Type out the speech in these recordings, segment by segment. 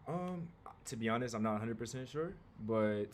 Um, to be honest, I'm not 100% sure, but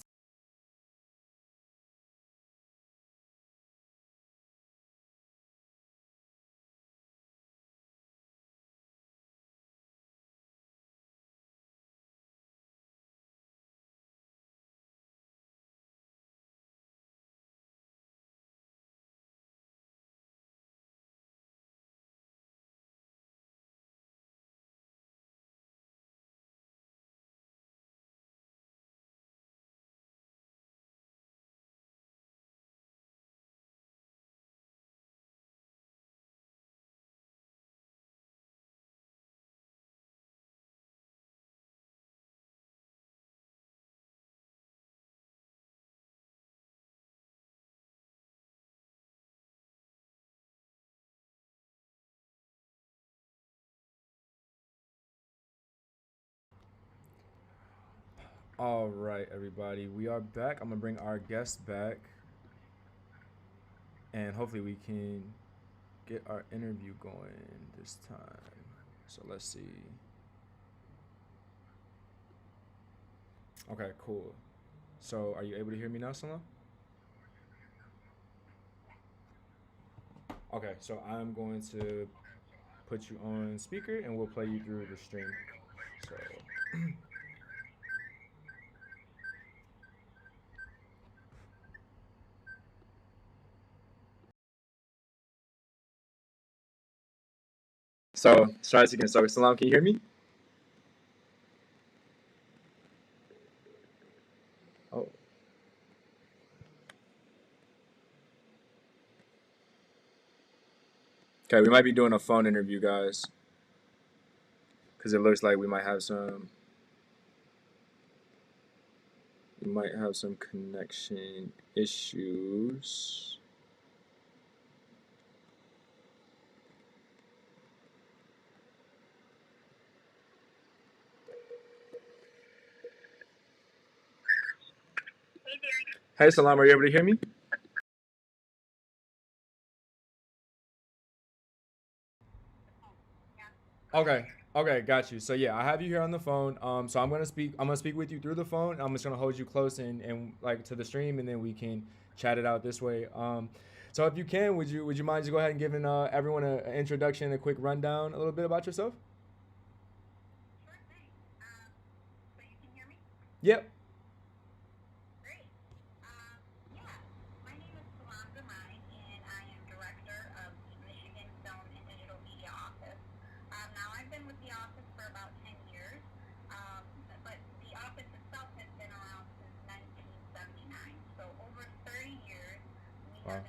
all right, everybody, we are back. I'm gonna bring our guest back, and hopefully we can get our interview going this time. So let's see. Okay, cool. So are you able to hear me now, Salam? Okay, so I'm going to put you on speaker, and we'll play you through the stream. So, let's try this again. So, Salam, can you hear me? Oh, okay. We might be doing a phone interview, guys, because it looks like we might have some connection issues. Hey, Salam, are you able to hear me? Okay. Okay, got you. So yeah, I have you here on the phone. So I'm gonna speak. I'm gonna speak with you through the phone. I'm just gonna hold you close and like to the stream, and then we can chat it out this way. So if you can, would you mind just go ahead and giving everyone an introduction, a quick rundown, a little bit about yourself? Yep. Wow.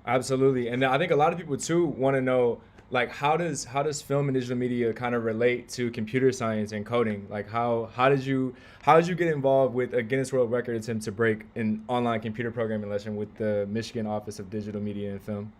Absolutely, and I think a lot of people too want to know like how does film and digital media kind of relate to computer science and coding? Like how did you get involved with a Guinness World Record attempt to break an online computer programming lesson with the Michigan Office of Digital Media and Film?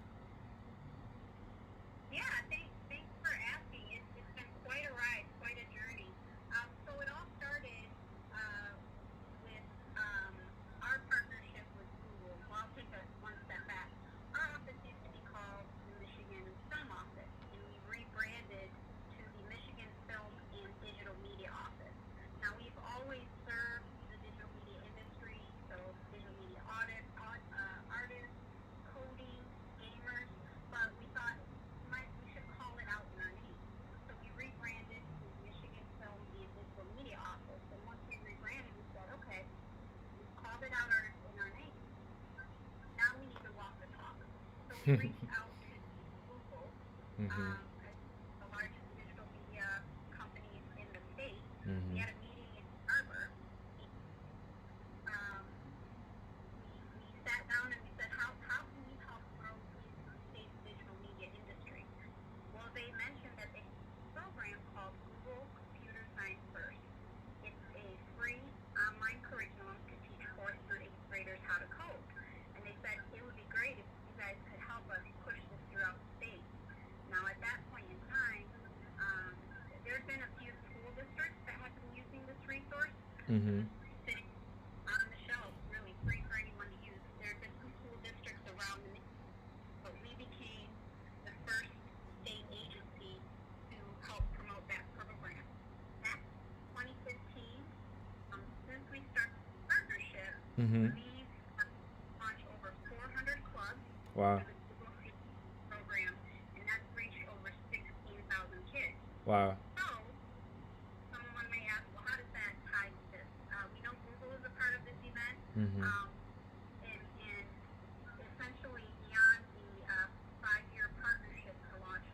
reached out to Google, Mhm. as the largest digital media companies in the state. We Mhm. had a meeting in Arbor. Um, we sat down and we said, how can we help grow the state's digital media industry? Well, they mentioned that they have a program called Google Computer Science First. It's a free online curriculum to teach fourth through eighth graders how to code. And they said it would be great if you guys could help us push this throughout the state. Now, at that point in time, um, there had been a few school districts that had been using this resource. It Mhm. was sitting on the shelf, really free for anyone to use. There had been some school districts around the nation, but we became the first state agency to help promote that program. Back in 2015, since we started the partnership, Mhm. we've launched over 400 clubs Wow. through the Google C program, and that's reached over 16,000 kids. Wow. So, someone may ask, well, how does that tie to this? We know Google is a part of this event, Mhm. um, and essentially beyond the 5-year partnership to launch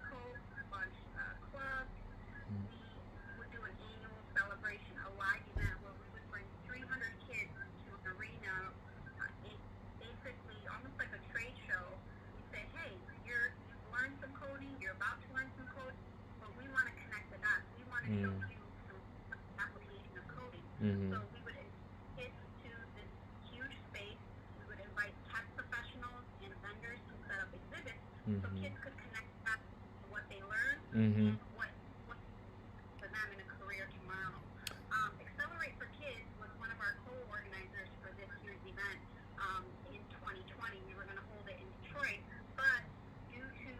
launch clubs, we would do an annual celebration, a live event where we would bring 300 kids to an arena, basically almost like a trade show. We say, hey, you've learned some coding, you're about to learn some coding, but we want to connect the dots. We want to show Mhm. you some application of coding. Mhm. So we would invite kids to this huge space. We would invite tech professionals and vendors to set up exhibits so Mhm. kids could connect that to what they learned and Mhm. what for them in a career tomorrow. Accelerate for Kids was one of our co-organizers for this year's event. In 2020, we were going to hold it in Detroit, but due to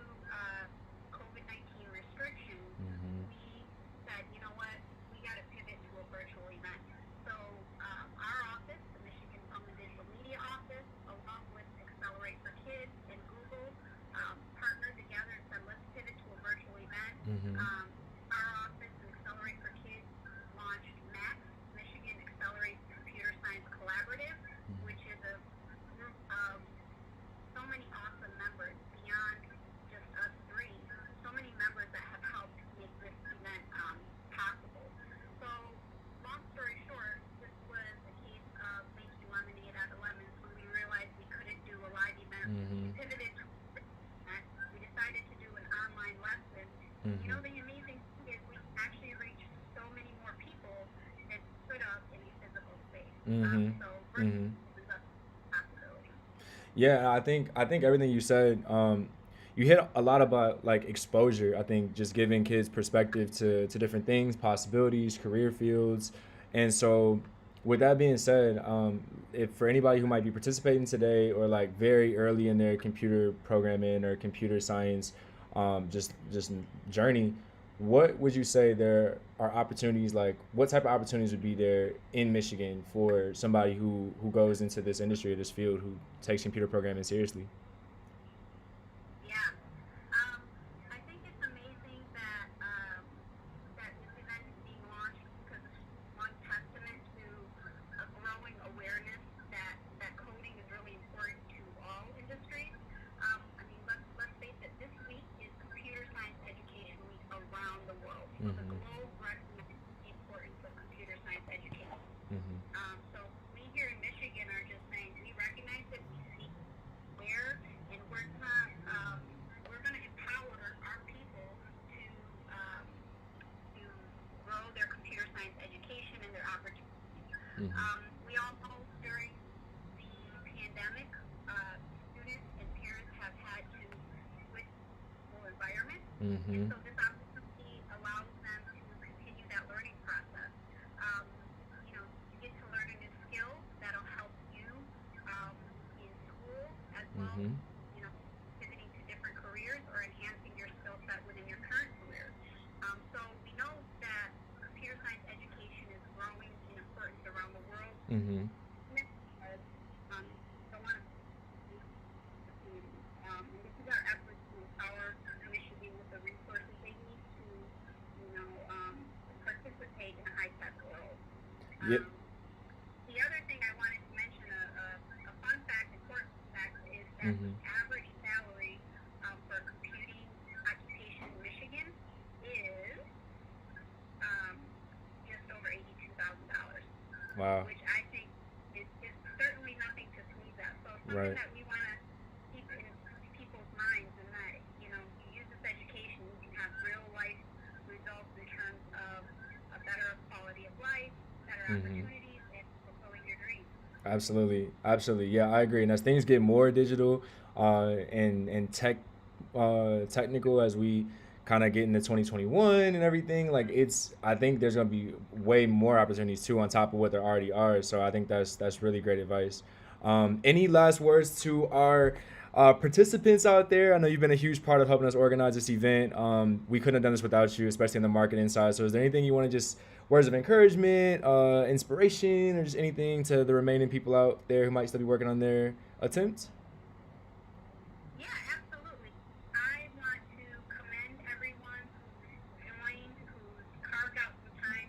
COVID-19 restrictions, Mhm. we said, you know what, we got to pivot to a virtual event. So our office, the Michigan Film and Digital Media Office, along with Accelerate for Kids and Google, partnered together and said, let's pivot to a virtual event. Mhm. Um, our office and Accelerate for Kids launched MACS, Michigan Accelerate Computer Science Collaborative, which is a group of so many awesome members beyond just us three, so many members that have helped make this event possible. So, long story short, this was a case of making lemonade out of lemons. When we realized we couldn't do a live event, we Mhm. pivoted to that. We decided to do an online lesson. And you Mhm. know, the amazing thing is we actually reach so many more people than we could have in a physical space. Mhm. So, virtual Mhm. opens up possibilities. Yeah, I think everything you said, you hit a lot about like exposure. I think just giving kids perspective to different things, possibilities, career fields, and so with that being said, if for anybody who might be participating today or like very early in their computer programming or computer science, just journey, what would you say there are opportunities like what type of opportunities would be there in Michigan for somebody who goes into this industry or this field who takes computer programming seriously? Yeah. I think it's amazing that that this event is being launched because it's one testament to a growing awareness that coding is really important to all industries. I mean, let's face it. This week is Computer Science Education Week around the world, so the Mm-hmm. globe recognizes the importance of computer science education. Mm-hmm. So we here in Michigan are just saying we recognize it, we see where, and we're gonna empower our people to um, to grow their computer science education and their opportunities. Mm-hmm. We all know during the pandemic, students and parents have had to switch school environments, and Mm-hmm. so this opportunity allows them to continue that learning process. Um, you get to learn a new skill that'll help you um, in school as well. Mm-hmm. You know, pivoting to different careers or enhancing your skill set within your current career. So we know that computer science education is growing in importance around the world. Mm-hmm. Because don't want to opportunities. And this is our effort to empower Michigan with the resources they need to, participate in a high-tech world. Yeah. Um, the other thing I wanted to mention, a fun fact, important fact, is that Mm-hmm. the average salary something Right. that we want to keep in people's minds, and that you use this education, you can have real life results in terms of a better quality of life, better Hmm. opportunities, and fulfilling your dreams. Absolutely, absolutely. Yeah, I agree. And as things get more digital, and technical as we kind of get into 2021 and everything, like it's, I think there's gonna be way more opportunities too on top of what there already are. So I think that's really great advice. Any last words to our participants out there? I know you've been a huge part of helping us organize this event. We couldn't have done this without you, especially on the marketing side. So is there anything you want to just, words of encouragement, inspiration, or just anything to the remaining people out there who might still be working on their attempts? Yeah, absolutely. I want to commend everyone who's joined, who's carved out some time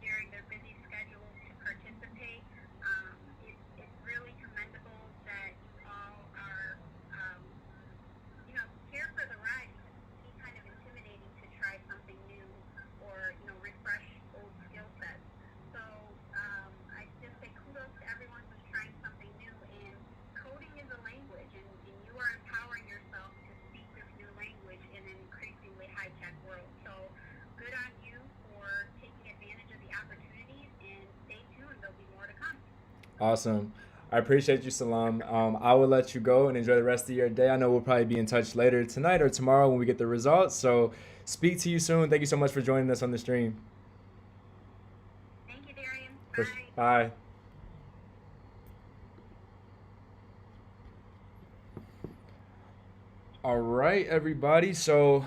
during their busy schedules to participate. It's really commendable that you all are, um, here for the ride, because it can be kind of intimidating to try something new or, refresh old skill sets. So I just say kudos to everyone who's trying something new. And coding is a language, and you are empowering yourself to speak this new language in an increasingly high tech world. So good on you for taking advantage of the opportunities, and stay tuned, there'll be more to come. Awesome. I appreciate you, Salam. I will let you go and enjoy the rest of your day. I know we'll probably be in touch later tonight or tomorrow when we get the results. So speak to you soon. Thank you so much for joining us on the stream. Thank you, Darian. For, Bye. bye. All right, everybody. So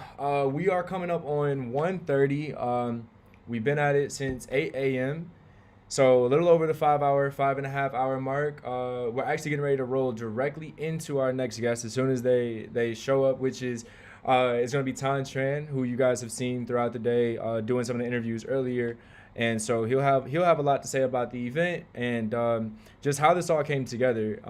we are coming up on 1:30. We've been at it since 8 a.m. So a little over the 5 hour, 5.5 hour mark. We're actually getting ready to roll directly into our next guest as soon as they show up, which is it's going to be Tan Tran, who you guys have seen throughout the day doing some of the interviews earlier, and so he'll have a lot to say about the event and just how this all came together.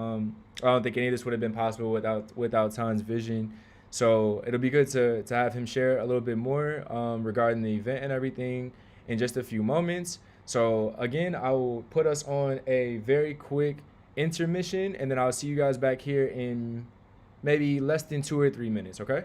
I don't think any of this would have been possible without Tan's vision. So it'll be good to have him share a little bit more regarding the event and everything in just a few moments. So again, I will put us on a very quick intermission, and then I'll see you guys back here in maybe less than 2 or 3 minutes. Okay.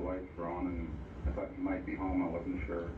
lights were on, and I thought you might be home. I wasn't sure.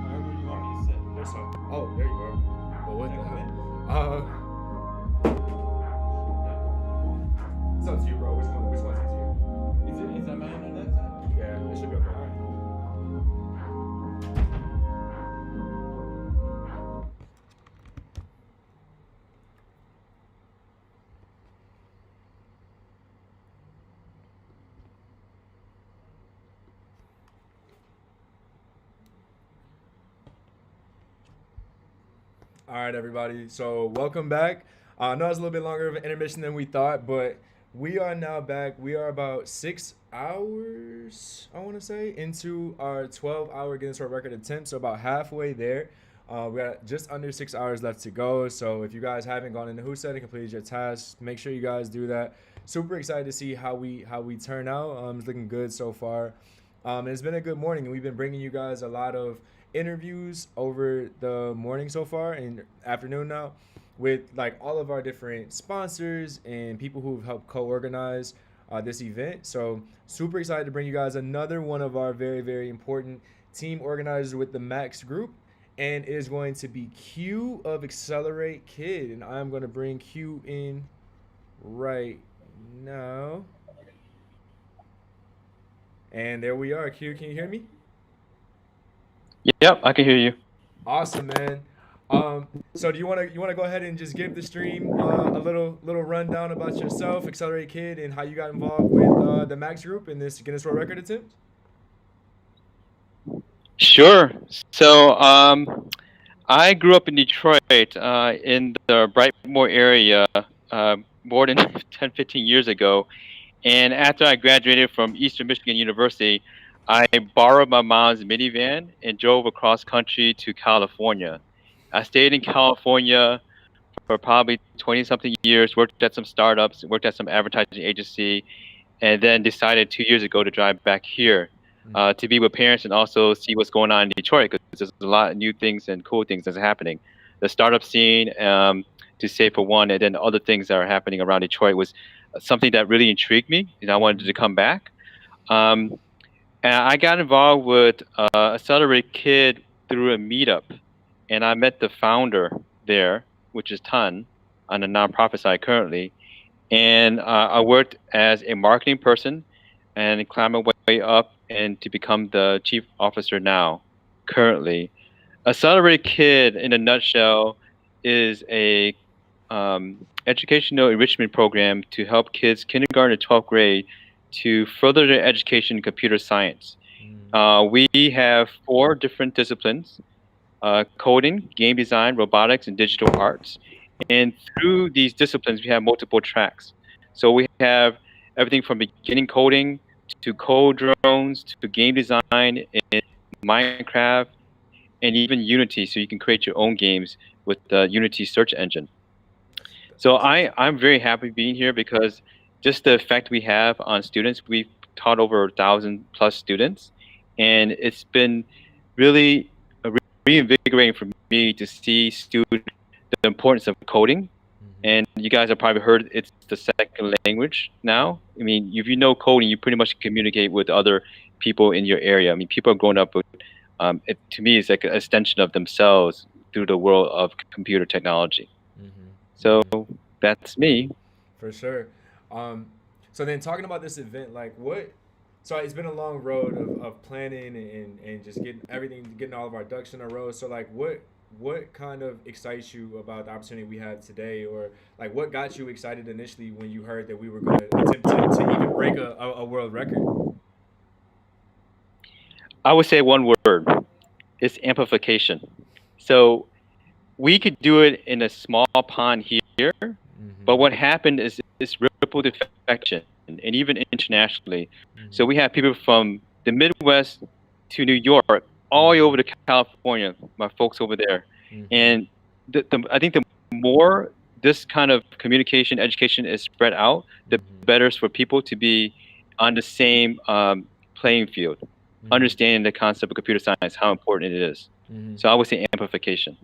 Wherever you want me to sit. There's some. Oh, there you are. Well, what Can the I come in? hell? It's up to you, bro. Which one's easier? Is that mine on that side? Yeah, it should be okay. All right, everybody. So welcome back. I know it's a little bit longer of an intermission than we thought, but we are now back. We are about 6 hours, I want to say, into our 12-hour Guinness World Record attempt. So about halfway there. We got just under 6 hours left to go. So if you guys haven't gone into WhooSaid and completed your tasks, make sure you guys do that. Super excited to see how we turn out. It's looking good so far. And it's been a good morning, and we've been bringing you guys a lot of interviews over the morning so far and afternoon now with like all of our different sponsors and people who've helped co-organize this event. So super excited to bring you guys another one of our very, very important team organizers with the MACS group. And it is going to be Q of Accelerate Kid. And I'm going to bring Q in right now. And there we are. Q, can you hear me? Yep, I can hear you. Awesome, man. So do you wanna go ahead and just give the stream a little rundown about yourself, Accelerate Kid, and how you got involved with the Max Group in this Guinness World Record attempt? Sure. So, I grew up in Detroit, in the Brightmoor area, more than 10, 15 years ago. And after I graduated from Eastern Michigan University, I borrowed my mom's minivan and drove across country to California. I stayed in California for probably 20 something years, worked at some startups, worked at some advertising agency, and then decided 2 years ago to drive back here to be with parents and also see what's going on in Detroit because there's a lot of new things and cool things that's happening. The startup scene, to say for one, and then other things that are happening around Detroit was something that really intrigued me, and I wanted to come back. Um, and I got involved with Accelerate Kid through a meetup, and I met the founder there, which is Ton, on the nonprofit side currently. And I worked as a marketing person and climbed my way up and to become the chief officer now, currently. Accelerate Kid, in a nutshell, is a educational enrichment program to help kids kindergarten to 12th grade to further their education in computer science. We have 4 different disciplines: coding, game design, robotics, and digital arts. And through these disciplines, we have multiple tracks. So we have everything from beginning coding to code drones to game design in Minecraft and even Unity, so you can create your own games with the Unity search engine. So I'm very happy being here because just the effect we have on students, we've taught over 1,000+ students, and it's been really reinvigorating for me to see students the importance of coding. And you guys have probably heard it's the second language now. I mean, if you know coding, you pretty much communicate with other people in your area. I mean, people are growing up with to me, it's like an extension of themselves through the world of computer technology. So that's me. For sure. Um, so then talking about this event, like So it's been a long road of planning and just getting everything, getting all of our ducks in a row. So like, what kind of excites you about the opportunity we have today, or like what got you excited initially when you heard that we were going to attempt to even break a world record? I would say one word. It's amplification. So we could do it in a small pond here, but Mm-hmm. what happened is this rippled effect, and even internationally. So we Mm-hmm. have people from the Midwest to New York, all the way over to California, my folks over there. Mm-hmm. And I think the more this kind of communication, education is spread out, the Mm-hmm. better it's for people to be on the same playing field, Mm-hmm. understanding the concept of computer science, how important it is. Mm-hmm. So I would say amplification.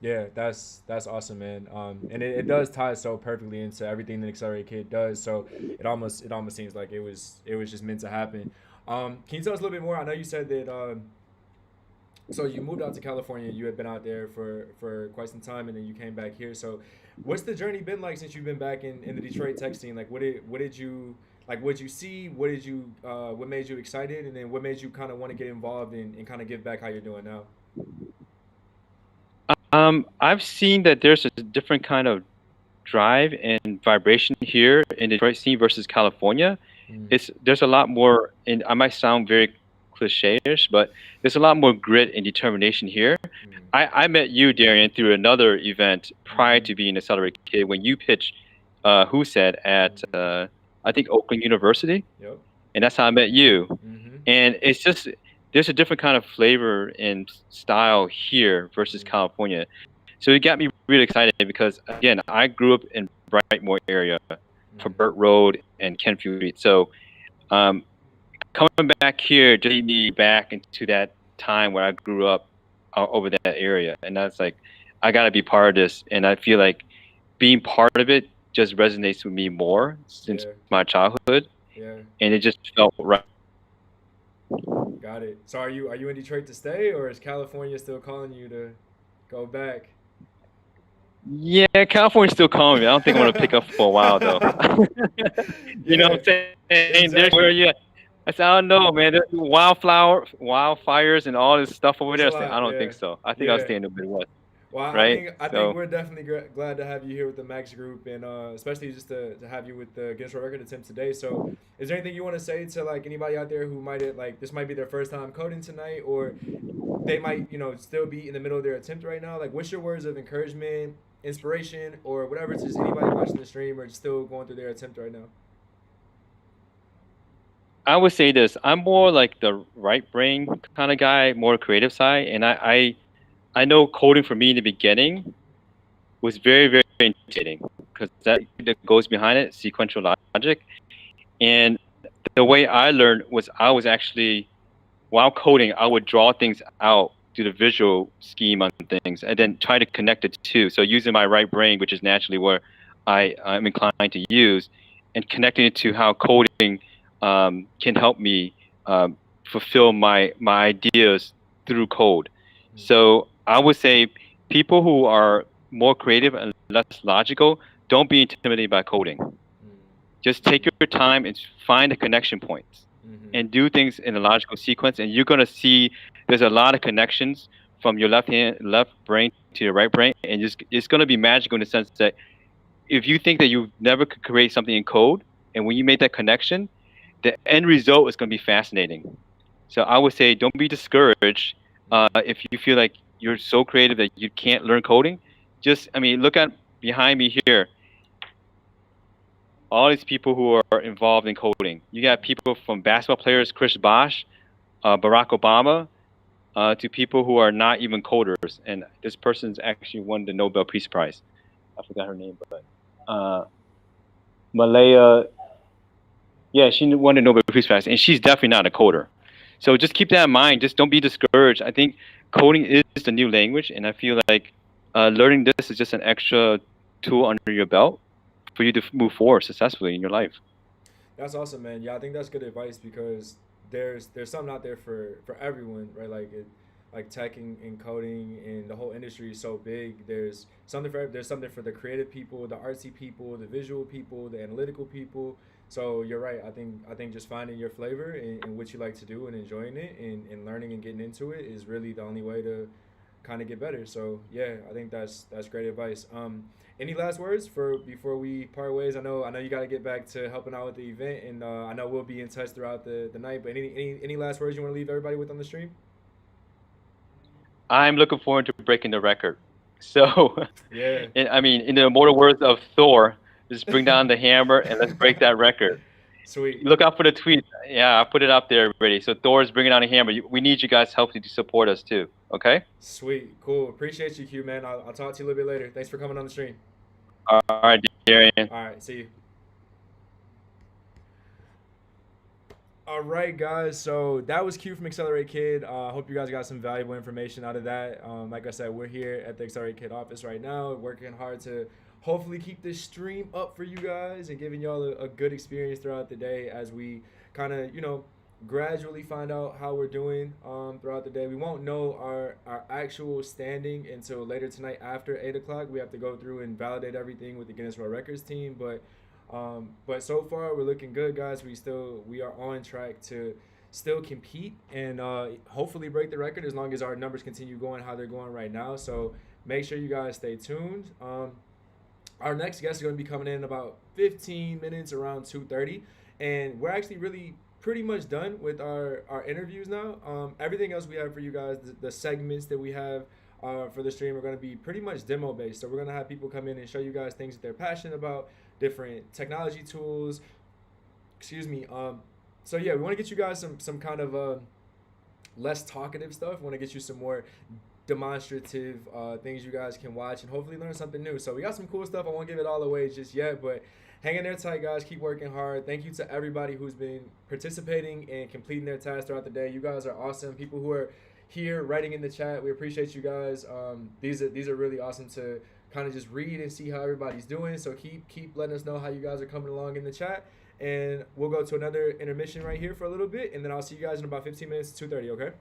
Yeah, that's awesome, man. And it does tie so perfectly into everything that Accelerate Kid does. So it almost seems like it was just meant to happen. Can you tell us a little bit more? I know you said that. So you moved out to California. You had been out there for quite some time, and then you came back here. So, what's the journey been like since you've been back in the Detroit tech scene? Like, what did you like? What did you see? What made you excited? And then what made you kind of want to get involved and kind of give back how you're doing now? I've seen that there's a different kind of drive and vibration here in the Detroit scene versus California. Mm, There's a lot more, and I might sound very cliche-ish, but there's a lot more grit and determination here. mm, I met you, Darian, through another event prior mm-hmm, to being a Accelerate Kid when you pitched WhooSaid at mm-hmm. I think Oakland University, Yep. and that's how I met you. Mm-hmm. And it's just there's a different kind of flavor and style here versus Mm, California. So it got me really excited because again, I grew up in Brightmoor area from mm, Burt Road and Kenfield Street. So um, coming back here just lead me back into that time where I grew up over that area, and that's like I got to be part of this, and I feel like being part of it just resonates with me more since yeah. my childhood, Yeah. and it just felt right. Got it. So are you in Detroit to stay, or is California still calling you to go back? Yeah, California's still calling me. I don't think I'm gonna pick up for a while though. You know Yeah. what I'm saying? There's where Exactly. you. I said, I don't know, man. There's wildfires, and all this stuff over It's there. a I said, I lot. don't Yeah. think so. I think I'll Yeah. stay in the Midwest, Well, I right? think I think So we're definitely glad to have you here with the Max Group, and especially just to have you with the Guinness World Record attempt today. So, is there anything you want to say to like anybody out there who might like this might be their first time coding tonight, or they might still be in the middle of their attempt right now? Like, what's your words of encouragement, inspiration, or whatever to just anybody watching the stream or just still going through their attempt right now? I would say this: I'm more like the right brain kind of guy, more creative side, and I know coding for me in the beginning was very very intimidating because that goes behind it, sequential logic, and the way I learned was I was actually while coding, I would draw things out through the visual scheme on things and then try to connect the two. So using my right brain, which is naturally where I'm inclined to use, and connecting it to how coding can help me fulfill my ideas through code. So I would say people who are more creative and less logical, don't be intimidated by coding. Just take your time and find the connection points Mm-hmm. and do things in a logical sequence, and you're gonna see there's a lot of connections from your left brain to your right brain, and it's gonna be magical in the sense that if you think that you never could create something in code, and when you make that connection, the end result is gonna be fascinating. So I would say don't be discouraged if you feel like you're so creative that you can't learn coding. Just I mean, look at behind me here all these people who are involved in coding. You got people from basketball players, Chris Bosh, Barack Obama, to people who are not even coders. And this person's actually won the Nobel Peace Prize. I forgot her name, but Malaya. Yeah, she won the Nobel Peace Prize, and she's definitely not a coder. So just keep that in mind. Just don't be discouraged. I think coding is the new language, and I feel like learning this is just an extra tool under your belt for you to move forward successfully in your life. That's awesome, man. Yeah, I think that's good advice because there's something out there for everyone, right? Like tech and coding and the whole industry is so big. There's something for the creative people, the artsy people, the visual people, the analytical people, So you're right. I think just finding your flavor and what you like to do and enjoying it and learning and getting into it is really the only way to kind of get better. So yeah, I think that's great advice. Any last words for before we part ways? I know you got to get back to helping out with the event, and I know we'll be in touch throughout the night. But any last words you want to leave everybody with on the stream? I'm looking forward to breaking the record. So, Yeah. I mean, in the immortal words of Thor, just bring down the hammer and let's break that record. Sweet. Look out for the tweets. Yeah, I put it up there already. So Thor's bringing down a hammer. We need you guys' help to support us too. Okay. Sweet. Cool. Appreciate you, Q, man. I'll talk to you a little bit later. Thanks for coming on the stream. All right, Darian. All right. See you. All right, guys. So that was Q from Accelerate Kid. I hope you guys got some valuable information out of that. Like I said, we're here at the Accelerate Kid office right now, working hard to hopefully keep this stream up for you guys and giving y'all a good experience throughout the day as we kind of, gradually find out how we're doing throughout the day. We won't know our actual standing until later tonight after 8 o'clock. We have to go through and validate everything with the Guinness World Records team, but so far we're looking good, guys. We are on track to still compete and hopefully break the record as long as our numbers continue going how they're going right now. So make sure you guys stay tuned. Our next guest is going to be coming in about 15 minutes around 2:30, and we're actually really pretty much done with our interviews now. Everything else we have for you guys, the segments that we have for the stream are going to be pretty much demo based. So we're going to have people come in and show you guys things that they're passionate about, different technology tools. Excuse me. So yeah, we want to get you guys some kind of less talkative stuff. We want to get you some more demonstrative things you guys can watch and hopefully learn something new. So we got some cool stuff. I won't give it all away just yet, but hang in there tight, guys. Keep working hard. Thank you to everybody who's been participating and completing their tasks throughout the day. You guys are awesome. People who are here writing in the chat, we appreciate you guys. These are really awesome to kind of just read and see how everybody's doing. So keep letting us know how you guys are coming along in the chat. And we'll go to another intermission right here for a little bit, and then I'll see you guys in about 15 minutes, 2:30, okay?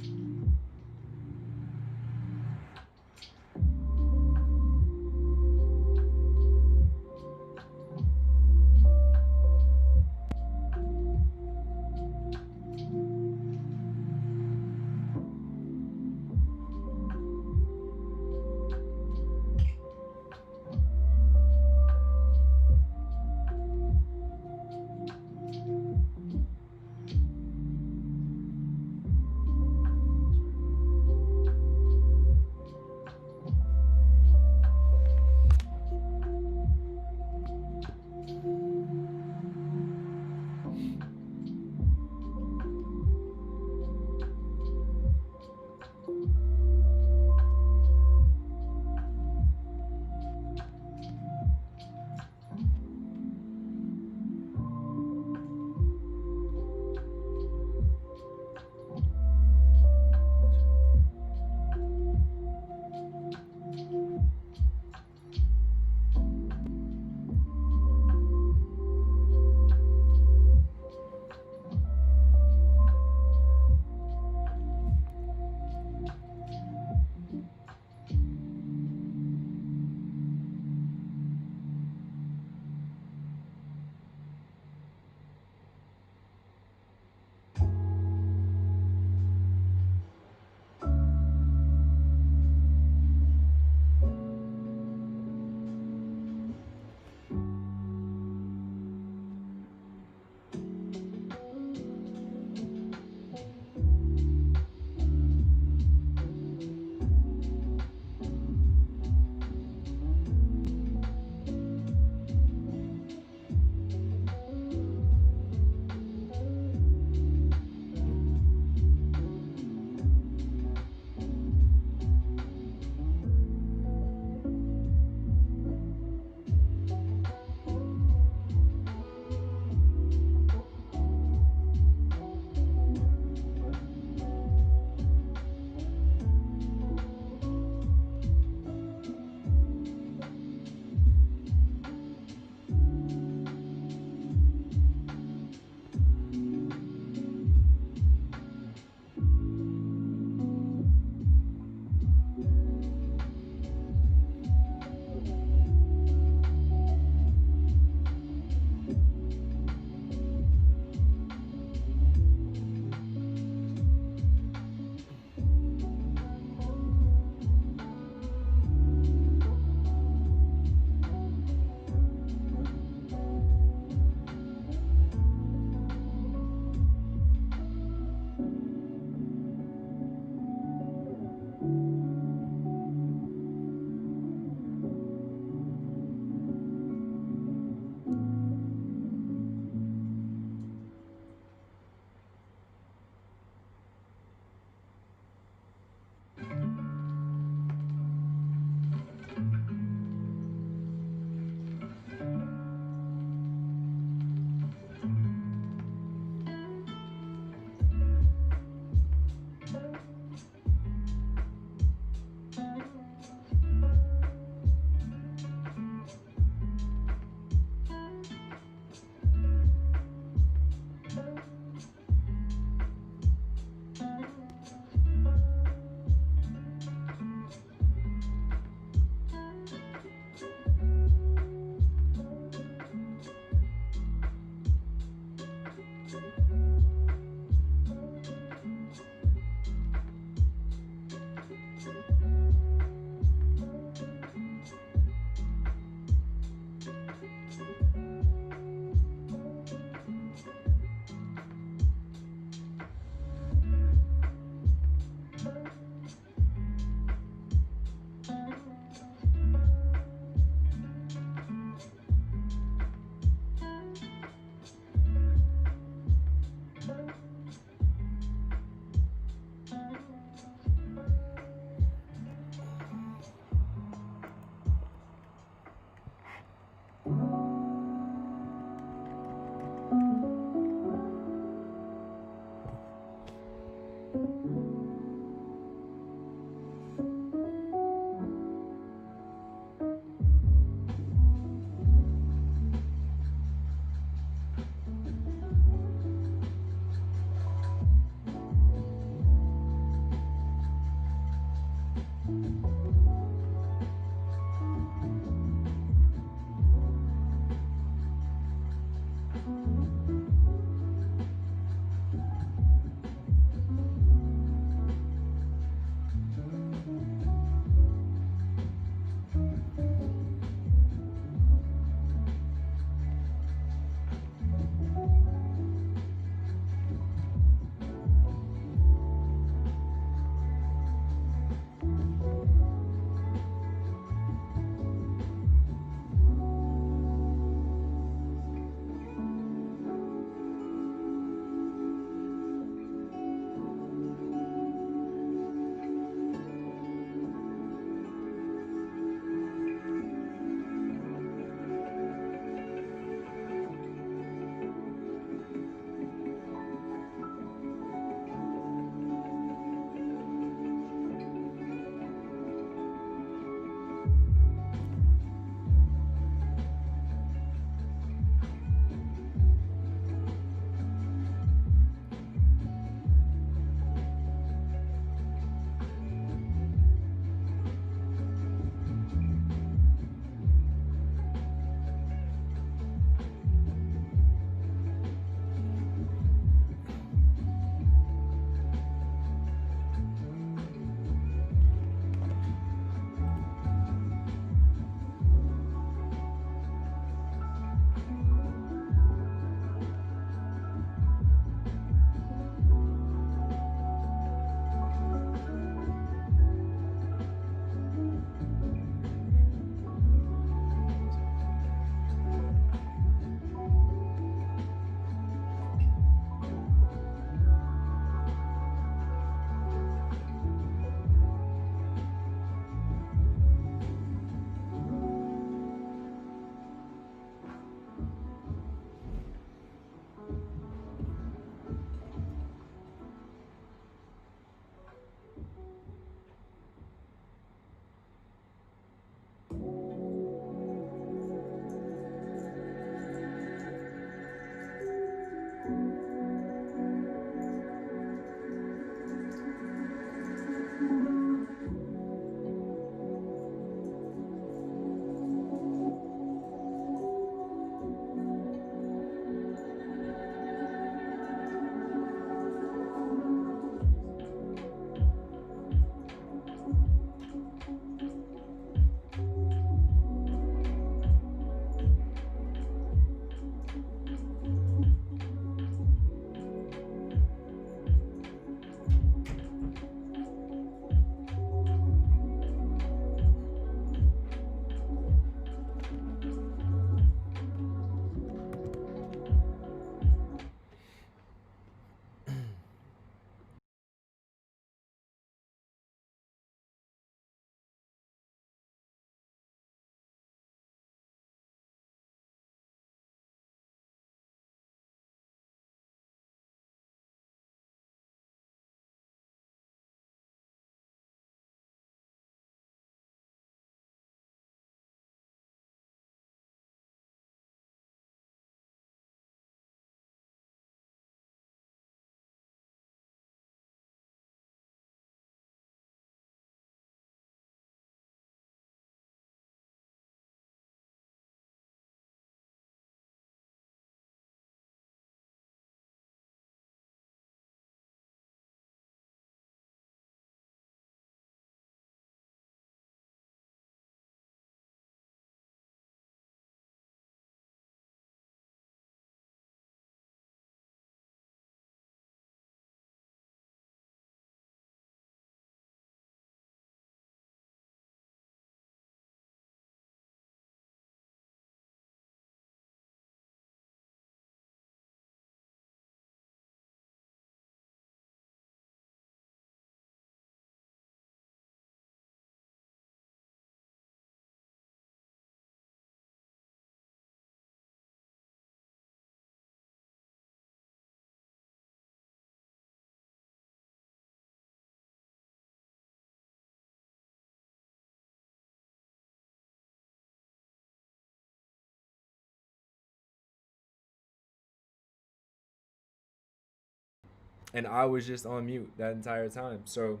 And I was just on mute that entire time. So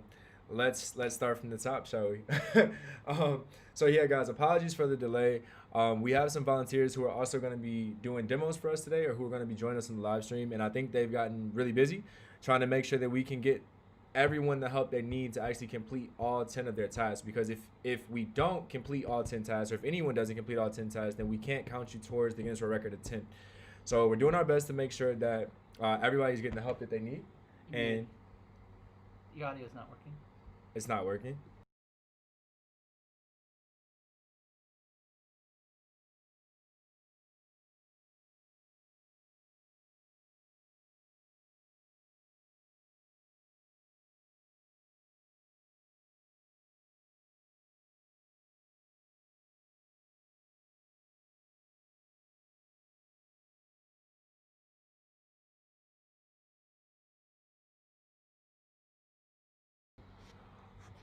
let's start from the top, shall we? So yeah, guys, apologies for the delay. We have some volunteers who are also going to be doing demos for us today, or who are going to be joining us in the live stream, and I think they've gotten really busy trying to make sure that we can get everyone the help they need to actually complete all 10 of their tasks. Because if we don't complete all 10 tasks, or if anyone doesn't complete all 10 tasks, then we can't count you towards the Guinness World Record of 10. So we're doing our best to make sure that everybody's getting the help that they need. And your audio's not working. it's not working.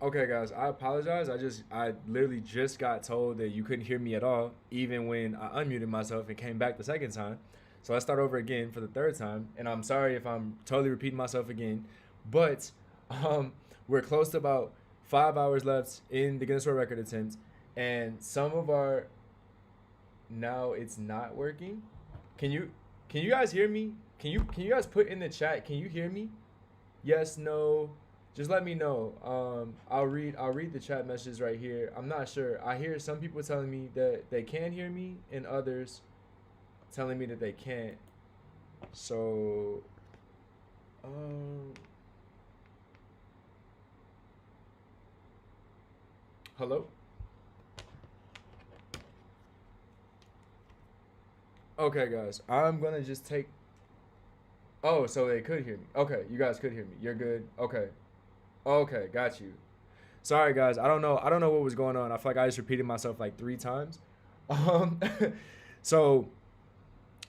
Okay, guys, I apologize. I literally just got told that you couldn't hear me at all, even when I unmuted myself and came back the second time. So let's start over again for the third time. And I'm sorry if I'm totally repeating myself again, but we're close to about 5 hours left in the Guinness World Record attempt, and some of our now it's not working. Can you guys hear me? Can you guys put in the chat? Can you hear me? Yes, no. Just let me know. I'll read the chat messages right here. I'm not sure. I hear some people telling me that they can hear me, and others telling me that they can't. So, hello? Okay, guys. I'm gonna just take. Oh, so they could hear me. Okay, you guys could hear me. You're good. Okay. Okay, got you. Sorry, guys. I don't know what was going on. I feel like I just repeated myself like 3 times. Um, so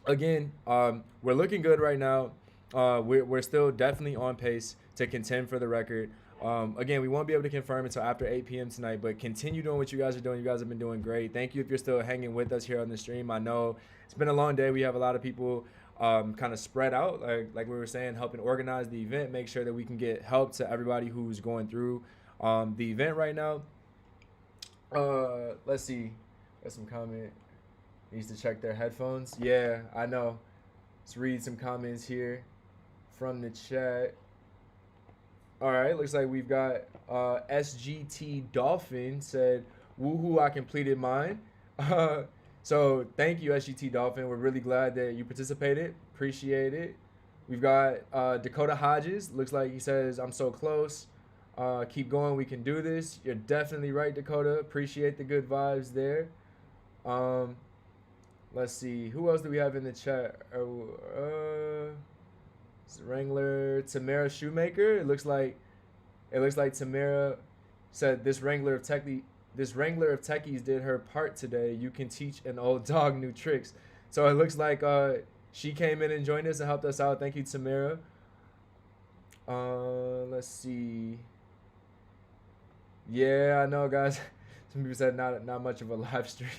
again, we're looking good right now. We're still definitely on pace to contend for the record. Again, we won't be able to confirm until after 8 p.m. tonight, but continue doing what you guys are doing. You guys have been doing great. Thank you if you're still hanging with us here on the stream. I know it's been a long day. We have a lot of people kind of spread out, like we were saying, helping organize the event, make sure that we can get help to everybody who's going through the event right now. Let's see. There's some comment. Needs to check their headphones. Yeah, I know. Let's read some comments here from the chat. All right, looks like we've got SGT Dolphin said, "Woohoo! I completed mine." So thank you, SGT Dolphin. We're really glad that you participated. Appreciate it. We've got Dakota Hodges. Looks like he says, "I'm so close. Keep going. We can do this." You're definitely right, Dakota. Appreciate the good vibes there. Let's see. Who else do we have in the chat? Wrangler Tamara Shoemaker. It looks like Tamara said this Wrangler of techies did her part today. You can teach an old dog new tricks. So it looks like she came in and joined us and helped us out. Thank you, Tamara. Let's see. Yeah, I know, guys. Some people said not much of a live stream.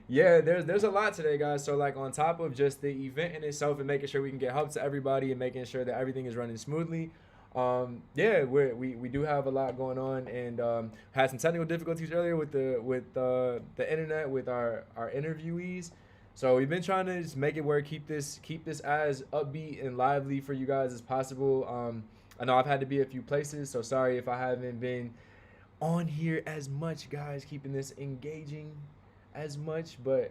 Yeah, there's a lot today, guys. So like on top of just the event in itself and making sure we can get help to everybody and making sure that everything is running smoothly. Yeah, we do have a lot going on, and had some technical difficulties earlier with the internet with our interviewees. So we've been trying to just make it work, keep this as upbeat and lively for you guys as possible. I know I've had to be a few places, so sorry if I haven't been on here as much, guys, keeping this engaging as much, but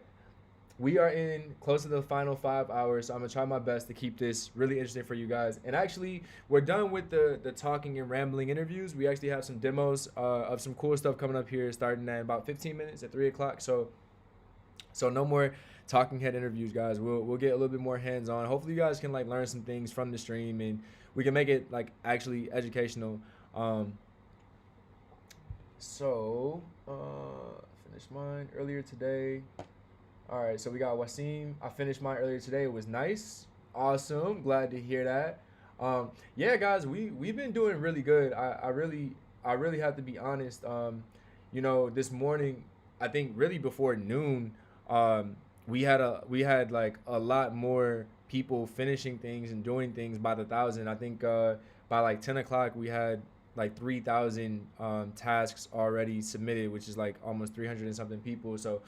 we are in close to the final 5 hours, so I'm gonna try my best to keep this really interesting for you guys. And actually, we're done with the talking and rambling interviews. We actually have some demos of some cool stuff coming up here, starting at about 15 minutes at 3 o'clock. So no more talking head interviews, guys. We'll get a little bit more hands on. Hopefully, you guys can like learn some things from the stream, and we can make it like actually educational. Finished mine earlier today. All right, so we got Wasim. I finished mine earlier today. It was nice. Awesome. Glad to hear that. Yeah, guys, we've been doing really good. I really have to be honest. This morning, I think really before noon, we had like a lot more people finishing things and doing things by the thousand. I think by like 10 o'clock we had like 3,000 tasks already submitted, which is like almost 300 and something people. So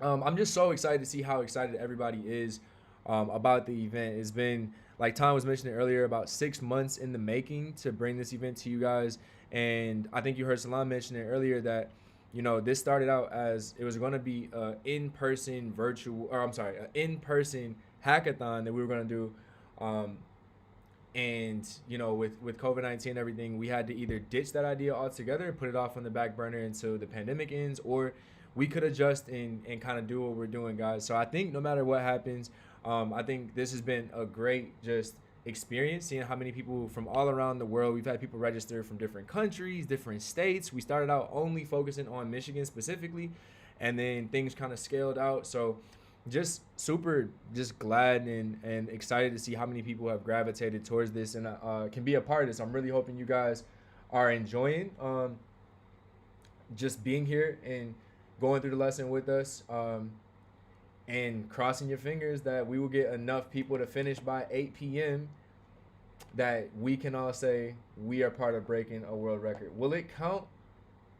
I'm just so excited to see how excited everybody is about the event. It's been, like Tom was mentioning earlier, about 6 months in the making to bring this event to you guys. And I think you heard Salam mention it earlier that, you know, this started out as it was going to be an in-person virtual, or I'm sorry, an in-person hackathon that we were going to do. And, you know, with COVID-19 and everything, we had to either ditch that idea altogether, put it off on the back burner until the pandemic ends, or we could adjust and kind of do what we're doing, guys. So I think no matter what happens, I think this has been a great just experience, seeing how many people from all around the world. We've had people register from different countries, different states. We started out only focusing on Michigan specifically, and then things kind of scaled out. So just super just glad and excited to see how many people have gravitated towards this and can be a part of this. I'm really hoping you guys are enjoying just being here and going through the lesson with us, and crossing your fingers that we will get enough people to finish by 8 p.m. that we can all say we are part of breaking a world record. Will it count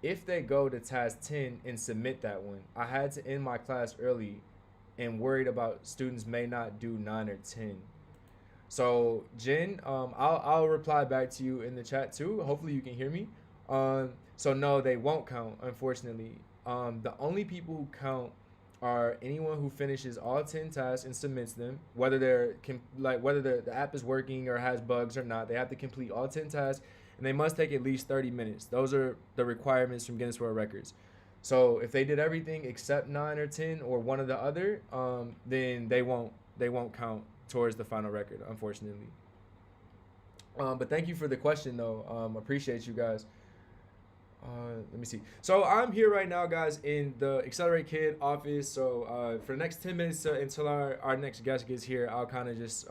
if they go to task 10 and submit that one? I had to end my class early and worried about students may not do 9 or 10. So Jen, I'll reply back to you in the chat too. Hopefully you can hear me. So no, they won't count, unfortunately. The only people who count are anyone who finishes all 10 tasks and submits them, whether whether the app is working or has bugs or not. They have to complete all 10 tasks, and they must take at least 30 minutes. Those are the requirements from Guinness World Records. So if they did everything except 9 or 10 or one or the other, then they won't count towards the final record, unfortunately. But thank you for the question, though. Appreciate you guys. Let me see. So I'm here right now, guys, in the Accelerate Kid office. So for the next 10 minutes until our next guest gets here, I'll kind of just,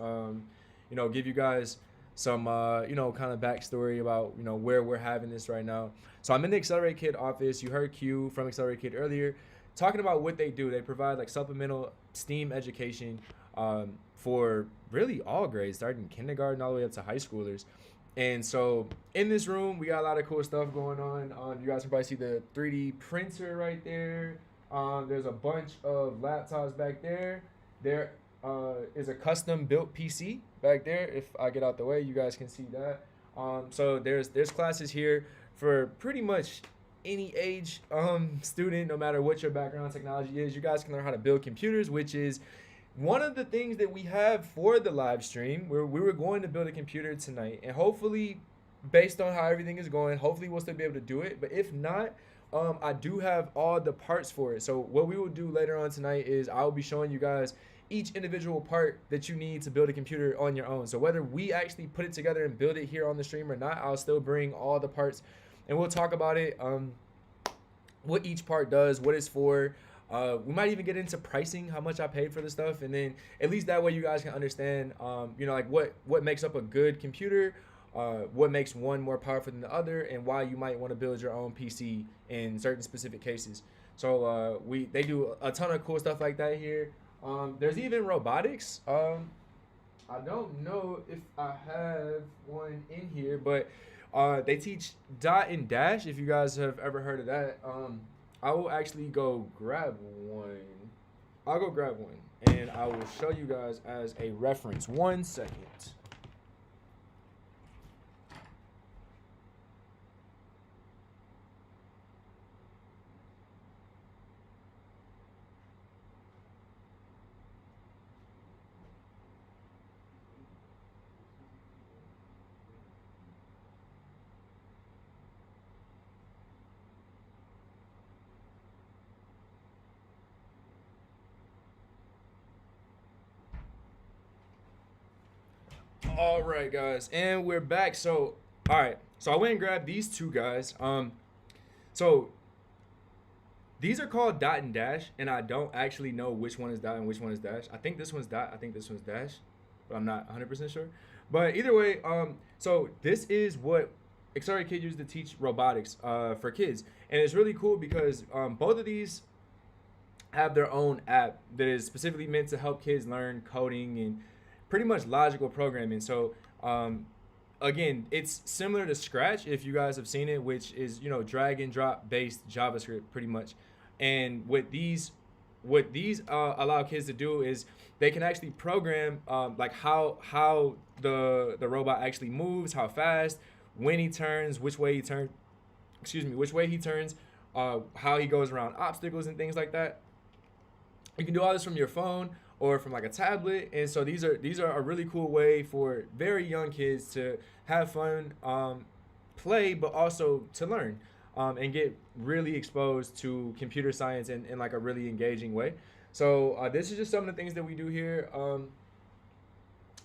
give you guys some, kind of backstory about, where we're having this right now. So I'm in the Accelerate Kid office. You heard Q from Accelerate Kid earlier talking about what they do. They provide like supplemental STEAM education for really all grades, starting kindergarten all the way up to high schoolers. And so in this room, we got a lot of cool stuff going on. You guys can probably see the 3D printer right there. There's a bunch of laptops back there. There is a custom built PC back there. If I get out the way, you guys can see that. So there's classes here for pretty much any age student, no matter what your background in technology is. You guys can learn how to build computers, which is one of the things that we have for the live stream. We were going to build a computer tonight, and hopefully, based on how everything is going, hopefully we'll still be able to do it. But if not, I do have all the parts for it. So what we will do later on tonight is I will be showing you guys each individual part that you need to build a computer on your own. So whether we actually put it together and build it here on the stream or not, I'll still bring all the parts, and we'll talk about it, what each part does, what it's for. We might even get into pricing, how much I paid for the stuff, and then at least that way you guys can understand, like what makes up a good computer, what makes one more powerful than the other, and why you might want to build your own PC in certain specific cases. So they do a ton of cool stuff like that here. There's even robotics. I don't know if I have one in here, but they teach dot and dash, if you guys have ever heard of that. I will actually go grab one. I'll go grab one, and I will show you guys as a reference. 1 second. All right, guys, and we're back. So, all right. So I went and grabbed these two guys. So these are called dot and dash, and I don't actually know which one is dot and which one is dash. I think this one's dot. I think this one's dash, but I'm not 100% sure. But either way, so this is what Accelerate Kid used to teach robotics for kids, and it's really cool because both of these have their own app that is specifically meant to help kids learn coding and pretty much logical programming. So again, it's similar to Scratch if you guys have seen it, which is drag and drop based JavaScript pretty much. And what these allow kids to do is they can actually program like how the robot actually moves, how fast, when he turns, which way he turns, which way he turns, how he goes around obstacles and things like that. You can do all this from your phone or from like a tablet, and so these are a really cool way for very young kids to have fun, play, but also to learn, and get really exposed to computer science in like a really engaging way. So this is just some of the things that we do here.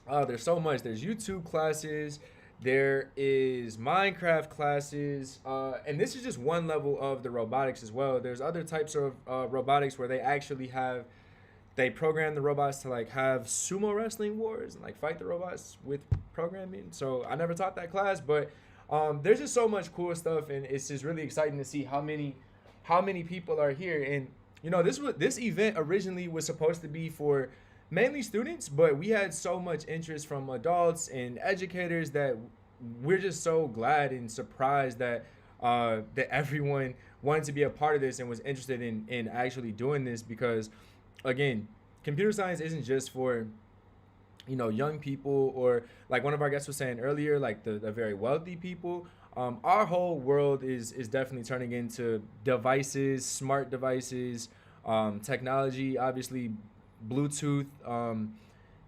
There's so much. There's YouTube classes. There is Minecraft classes, and this is just one level of the robotics as well. There's other types of robotics where they program the robots to like have sumo wrestling wars and like fight the robots with programming. So I never taught that class, but there's just so much cool stuff, and it's just really exciting to see how many people are here. And this event originally was supposed to be for mainly students, but we had so much interest from adults and educators that we're just so glad and surprised that everyone wanted to be a part of this and was interested in actually doing this, because again, computer science isn't just for young people, or like one of our guests was saying earlier, like the very wealthy people. Our whole world is definitely turning into devices, smart devices, technology, obviously Bluetooth.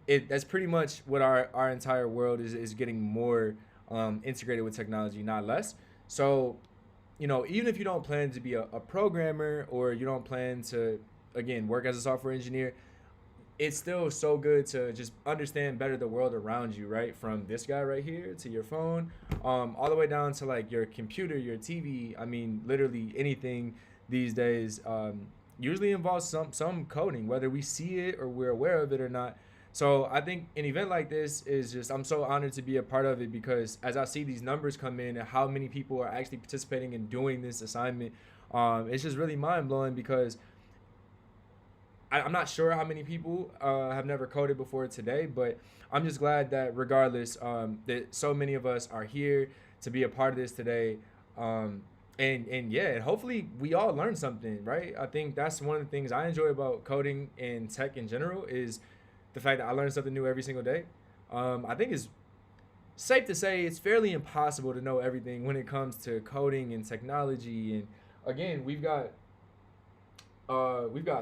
That's pretty much what our entire world is getting more integrated with technology, not less. So even if you don't plan to be a programmer, or you don't plan to again work as a software engineer, it's still so good to just understand better the world around you, right? From this guy right here to your phone, all the way down to like your computer, your TV. I mean, literally anything these days usually involves some coding, whether we see it or we're aware of it or not. So I think an event like this is just, I'm so honored to be a part of it, because as I see these numbers come in and how many people are actually participating in doing this assignment, it's just really mind blowing, because I'm not sure how many people have never coded before today, but I'm just glad that regardless, that so many of us are here to be a part of this today. And yeah, and hopefully we all learn something, right? I think that's one of the things I enjoy about coding and tech in general, is the fact that I learn something new every single day. I think it's safe to say it's fairly impossible to know everything when it comes to coding and technology. And again, we've got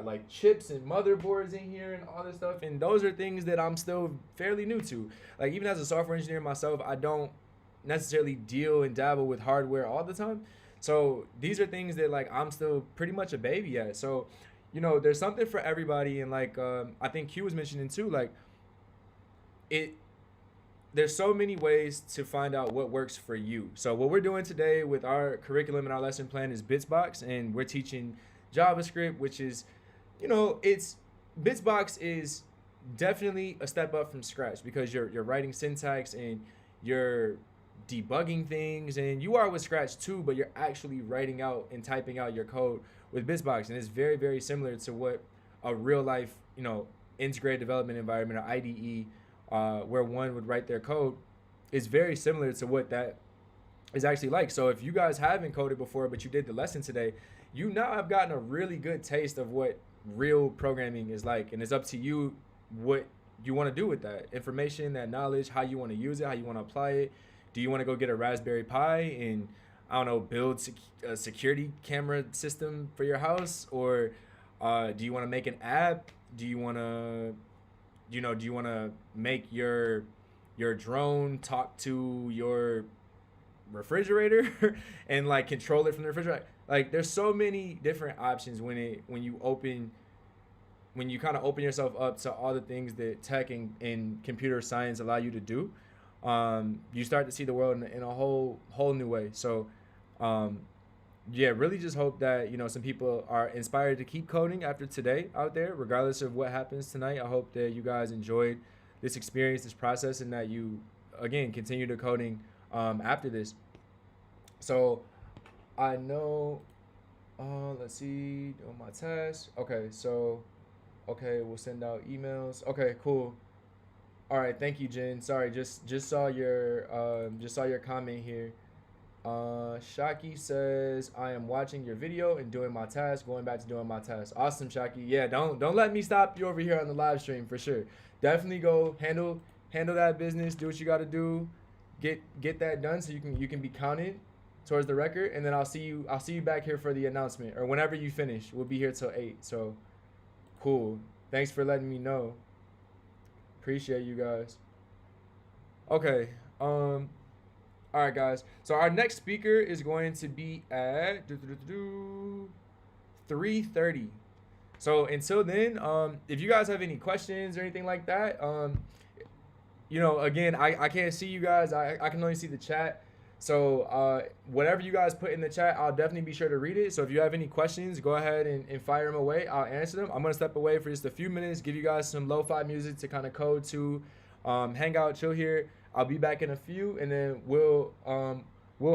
like chips and motherboards in here and all this stuff, and those are things that I'm still fairly new to. Like, even as a software engineer myself, I don't necessarily deal and dabble with hardware all the time. So these are things that like I'm still pretty much a baby at. So there's something for everybody. And like I think Q was mentioning too, like it there's so many ways to find out what works for you. So what we're doing today with our curriculum and our lesson plan is Bitsbox, and we're teaching JavaScript, which is, it's Bitsbox is definitely a step up from Scratch, because you're writing syntax and you're debugging things, and you are with Scratch too, but you're actually writing out and typing out your code with Bitsbox, and it's very, very similar to what a real life, integrated development environment, or IDE, where one would write their code, is very similar to what that is actually like. So if you guys haven't coded before, but you did the lesson today, you now have gotten a really good taste of what real programming is like, and it's up to you what you want to do with that information, that knowledge, how you want to use it, how you want to apply it. Do you want to go get a Raspberry Pi and, I don't know, build a security camera system for your house, or do you want to make an app? Do you want to make your drone talk to your refrigerator and like control it from the refrigerator? Like, there's so many different options when you kind of open yourself up to all the things that tech and computer science allow you to do. You start to see the world in a whole new way. So yeah, really just hope that some people are inspired to keep coding after today out there, regardless of what happens tonight. I hope that you guys enjoyed this experience, this process, and that you again continue to coding after this. So I know, let's see, on my task. Okay, so, we'll send out emails. Okay, cool. All right, thank you, Jen. Sorry, just saw your comment here. Shaki says, I am watching your video and doing my task, going back to doing my task. Awesome, Shaki. Yeah, don't let me stop you over here on the live stream for sure. Definitely go handle that business, do what you gotta do, get that done so you can be counted towards the record, and then I'll see you back here for the announcement or whenever you finish. We'll be here till 8. So cool. Thanks for letting me know. Appreciate you guys. Okay. All right, guys. So our next speaker is going to be at 3:30. So until then, if you guys have any questions or anything like that, again, I can't see you guys. I can only see the chat. So whatever you guys put in the chat, I'll definitely be sure to read it. So if you have any questions, go ahead and fire them away. I'll answer them. I'm gonna step away for just a few minutes, give you guys some lo-fi music to kind of code to, hang out, chill here. I'll be back in a few, and then we'll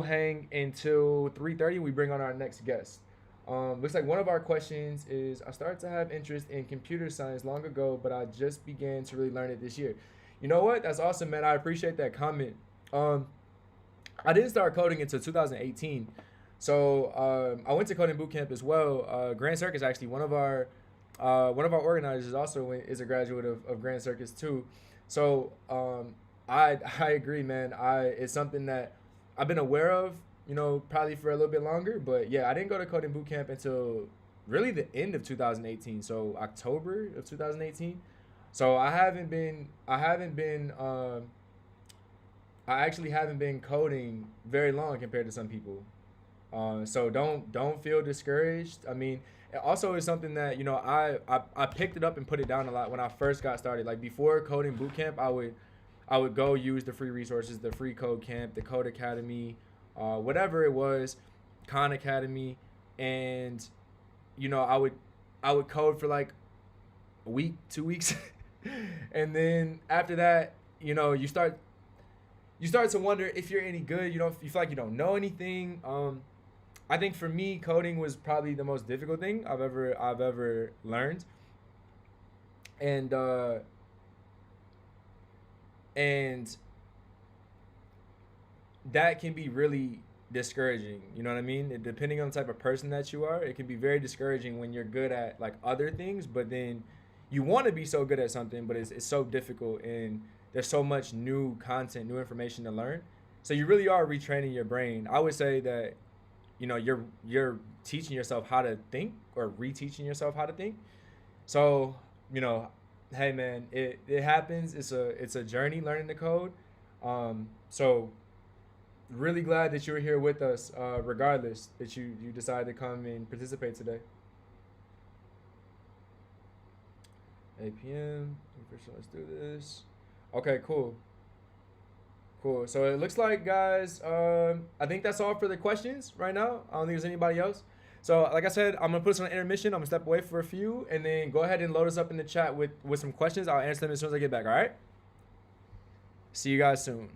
hang until 3:30. We bring on our next guest. Looks like one of our questions is, I started to have interest in computer science long ago, but I just began to really learn it this year. You know what? That's awesome, man. I appreciate that comment. I didn't start coding until 2018. So I went to coding boot camp as well. Grand Circus, actually, one of our organizers also is a graduate of Grand Circus too. So I agree, man. It's something that I've been aware of, probably for a little bit longer. But yeah, I didn't go to coding boot camp until really the end of 2018. So October of 2018. So I actually haven't been coding very long compared to some people. So don't feel discouraged. I mean, it also is something that I picked it up and put it down a lot when I first got started. Like before coding boot camp, I would go use the free resources, the free code camp, the code academy, whatever it was, Khan Academy, and I would code for like a week, 2 weeks, and then after that, you start to wonder if you're any good. You feel like you don't know anything. I think for me, coding was probably the most difficult thing I've ever learned, and and that can be really discouraging. You know what I mean? Depending on the type of person that you are, it can be very discouraging when you're good at like other things, but then you want to be so good at something, but it's so difficult, and there's so much new content, new information to learn. So you really are retraining your brain. I would say that you're teaching yourself how to think, or reteaching yourself how to think. So hey man, it happens. It's a journey learning the code. So really glad that you were here with us, regardless that you decided to come and participate today. 8 p.m. Let's do this. Okay, cool. Cool. So it looks like, guys, I think that's all for the questions right now. I don't think there's anybody else. So like I said, I'm gonna put us on an intermission. I'm gonna step away for a few, and then go ahead and load us up in the chat with some questions. I'll answer them as soon as I get back. All right. See you guys soon.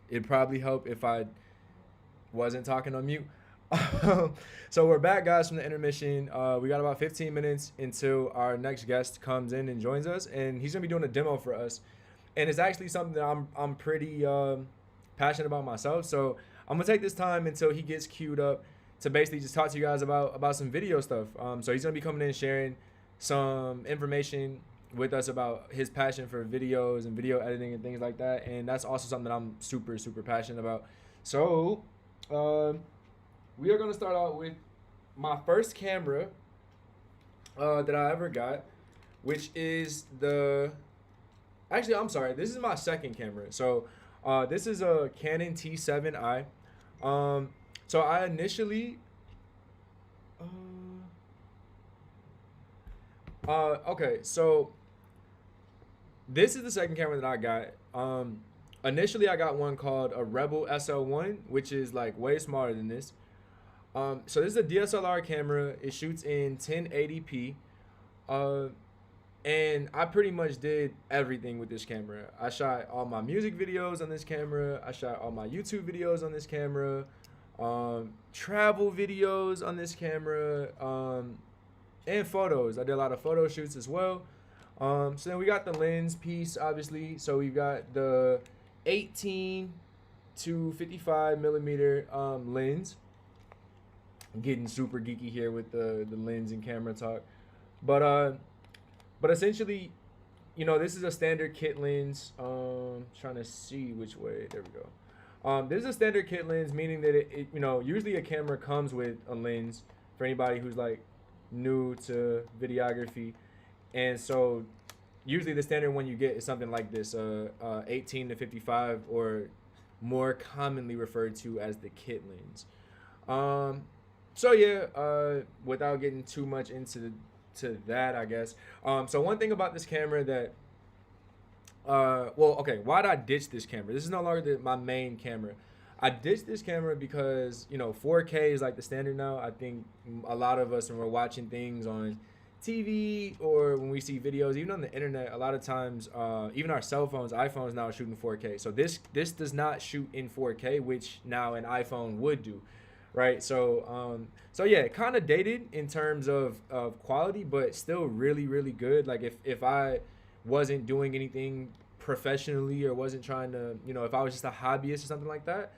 it'd probably help if I wasn't talking on mute. So we're back, guys, from the intermission. We got about 15 minutes until our next guest comes in and joins us, and he's gonna be doing a demo for us. And it's actually something that I'm pretty passionate about myself. So I'm gonna take this time until he gets queued up to basically just talk to you guys about some video stuff. So he's gonna be coming in and sharing some information with us about his passion for videos and video editing and things like that. And that's also something that I'm super passionate about. So we are gonna start out with my first camera that I ever got, which is the. Actually, I'm sorry. This is my second camera. So this is a Canon T7i. So I initially. Okay, so this is the second camera that I got. Initially, I got one called a Rebel SL1, which is like way smaller than this. So this is a DSLR camera. It shoots in 1080p. And I pretty much did everything with this camera. I shot all my music videos on this camera. I shot all my YouTube videos on this camera. Travel videos on this camera. And photos. I did a lot of photo shoots as well. So then we got the lens piece, obviously. So we've got the 18 to 55 millimeter lens. I'm getting super geeky here with the lens and camera talk. But essentially, you know, this is a standard kit lens. Trying to see which way. There we go. This is a standard kit lens, meaning that it, you know, usually a camera comes with a lens for anybody who's like new to videography. And so usually the standard one you get is something like this, 18 to 55, or more commonly referred to as the kit lens. So yeah, without getting too much into that, I guess. So one thing about this camera that, well, okay, why did I ditch this camera? This is no longer my main camera. I ditched this camera because, you know, 4K is like the standard now. I think a lot of us, when we're watching things on TV or when we see videos, even on the internet, a lot of times, even our cell phones, iPhones now are shooting 4K. So this does not shoot in 4K, which now an iPhone would do, right? So yeah, kind of dated in terms of quality, but still really good. Like if I wasn't doing anything professionally or wasn't trying to, you know, if I was just a hobbyist or something like that,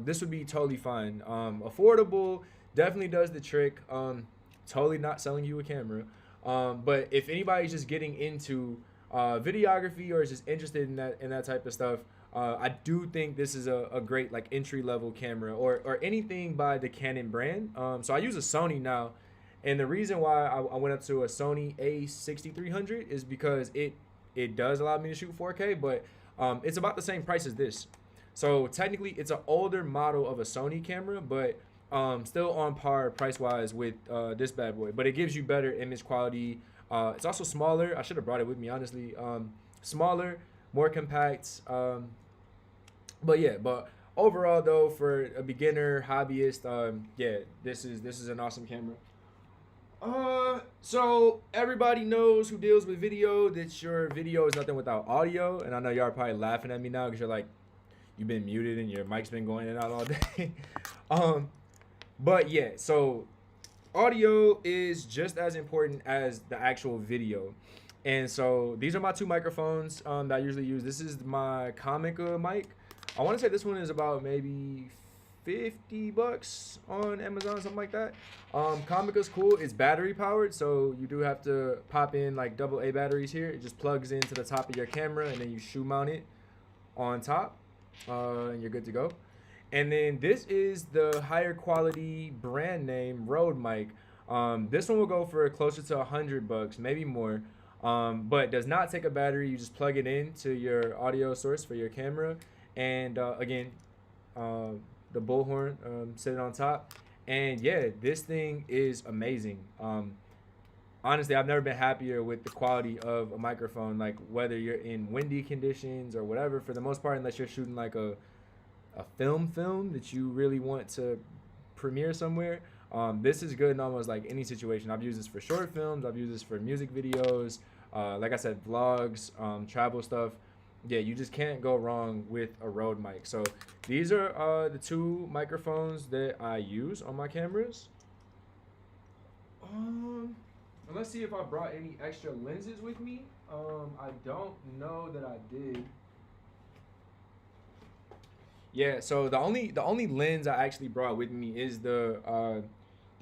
this would be totally fine. Affordable, definitely does the trick. Totally not selling you a camera. But if anybody's just getting into videography or is just interested in that type of stuff, I do think this is a great like entry level camera or anything by the Canon brand. So I use a Sony now, and the reason why I went up to a Sony A6300 is because it does allow me to shoot 4K, but it's about the same price as this. So technically it's an older model of a Sony camera, but still on par price wise with this bad boy. But it gives you better image quality. It's also smaller. I should have brought it with me, honestly. Smaller, more compact. But yeah, but overall though, for a beginner hobbyist, yeah, this is an awesome camera. So everybody knows who deals with video that your video is nothing without audio, and I know y'all are probably laughing at me now because you're like, you've been muted and your mic's been going in and out all day. But yeah, so audio is just as important as the actual video. And so these are my two microphones that I usually use. This is my Comica mic. I want to say this one is about maybe $50 on Amazon, something like that. Comica's cool. It's battery powered, so you do have to pop in like AA batteries here. It just plugs into the top of your camera, and then you shoe mount it on top, and you're good to go. And then this is the higher quality brand name Rode mic. This one will go for closer to $100, maybe more. But does not take a battery. You just plug it in to your audio source for your camera, and again, the bullhorn sitting on top. And yeah, this thing is amazing. Honestly, I've never been happier with the quality of a microphone. Like whether you're in windy conditions or whatever, for the most part, unless you're shooting like a film that you really want to premiere somewhere, this is good in almost like any situation. I've used this for short films. I've used this for music videos. Like I said, vlogs, travel stuff. yeah, you just can't go wrong with a Rode mic. So these are the two microphones that I use on my cameras. And let's see if I brought any extra lenses with me. I don't know that I did. Yeah, so the only lens I actually brought with me is the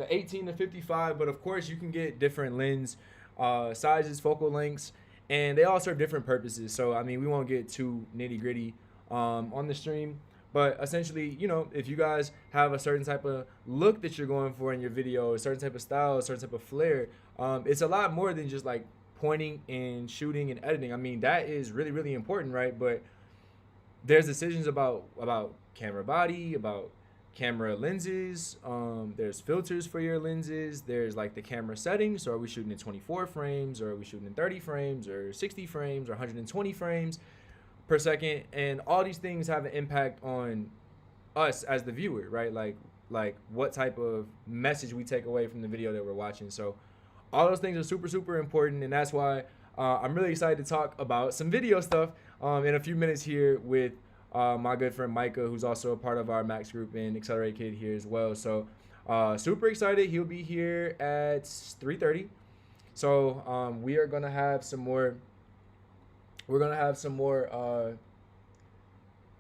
18 to 55, but of course you can get different lens sizes, focal lengths, and they all serve different purposes. So I mean, we won't get too nitty gritty on the stream, but essentially, you know, if you guys have a certain type of look that you're going for in your video, a certain type of style, a certain type of flair, it's a lot more than just like pointing and shooting and editing. I mean, that is really really important, right? But there's decisions about camera body, about camera lenses. There's filters for your lenses. There's like the camera settings. So are we shooting in 24 frames, or are we shooting in 30 frames, or 60 frames, or 120 frames per second? And all these things have an impact on us as the viewer, right? Like what type of message we take away from the video that we're watching. So all those things are super super important, and that's why I'm really excited to talk about some video stuff in a few minutes here with my good friend Micah, who's also a part of our MACS group and Accelerate Kid here as well. So super excited. He'll be here at 3:30. So we are gonna have some more. We're gonna have some more.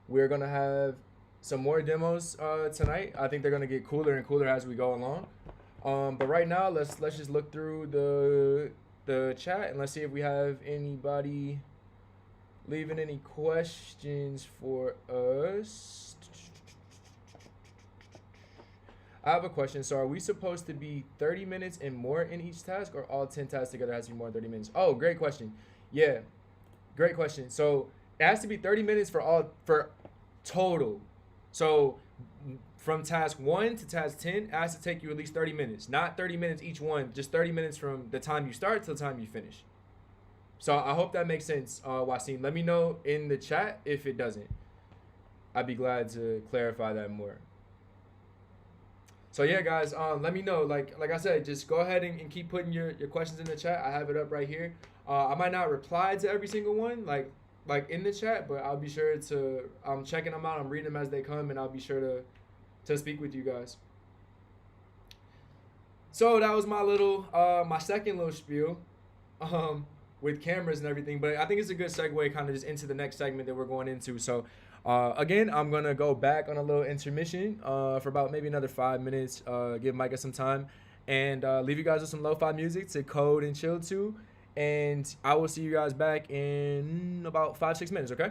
We're gonna have some more demos tonight. I think they're gonna get cooler and cooler as we go along. But right now, let's just look through the chat and let's see if we have anybody leaving any questions for us. I have a question. So are we supposed to be 30 minutes and more in each task, or all 10 tasks together has to be more than 30 minutes? Oh, great question. Yeah, great question. So it has to be 30 minutes for total. So from task 1 to task 10, it has to take you at least 30 minutes. Not 30 minutes each one, just 30 minutes from the time you start to the time you finish. So I hope that makes sense, Wasim. Let me know in the chat if it doesn't. I'd be glad to clarify that more. So yeah, guys, let me know. Like I said, just go ahead and keep putting your questions in the chat. I have it up right here. I might not reply to every single one, like in the chat, but I'll be sure to. I'm checking them out. I'm reading them as they come, and I'll be sure to speak with you guys. So that was my second little spiel. With cameras and everything, but I think it's a good segue kind of just into the next segment that we're going into. So again, I'm gonna go back on a little intermission for about maybe another 5 minutes, give Micah some time, and leave you guys with some lo-fi music to code and chill to, and I will see you guys back in about 5-6 minutes. Okay.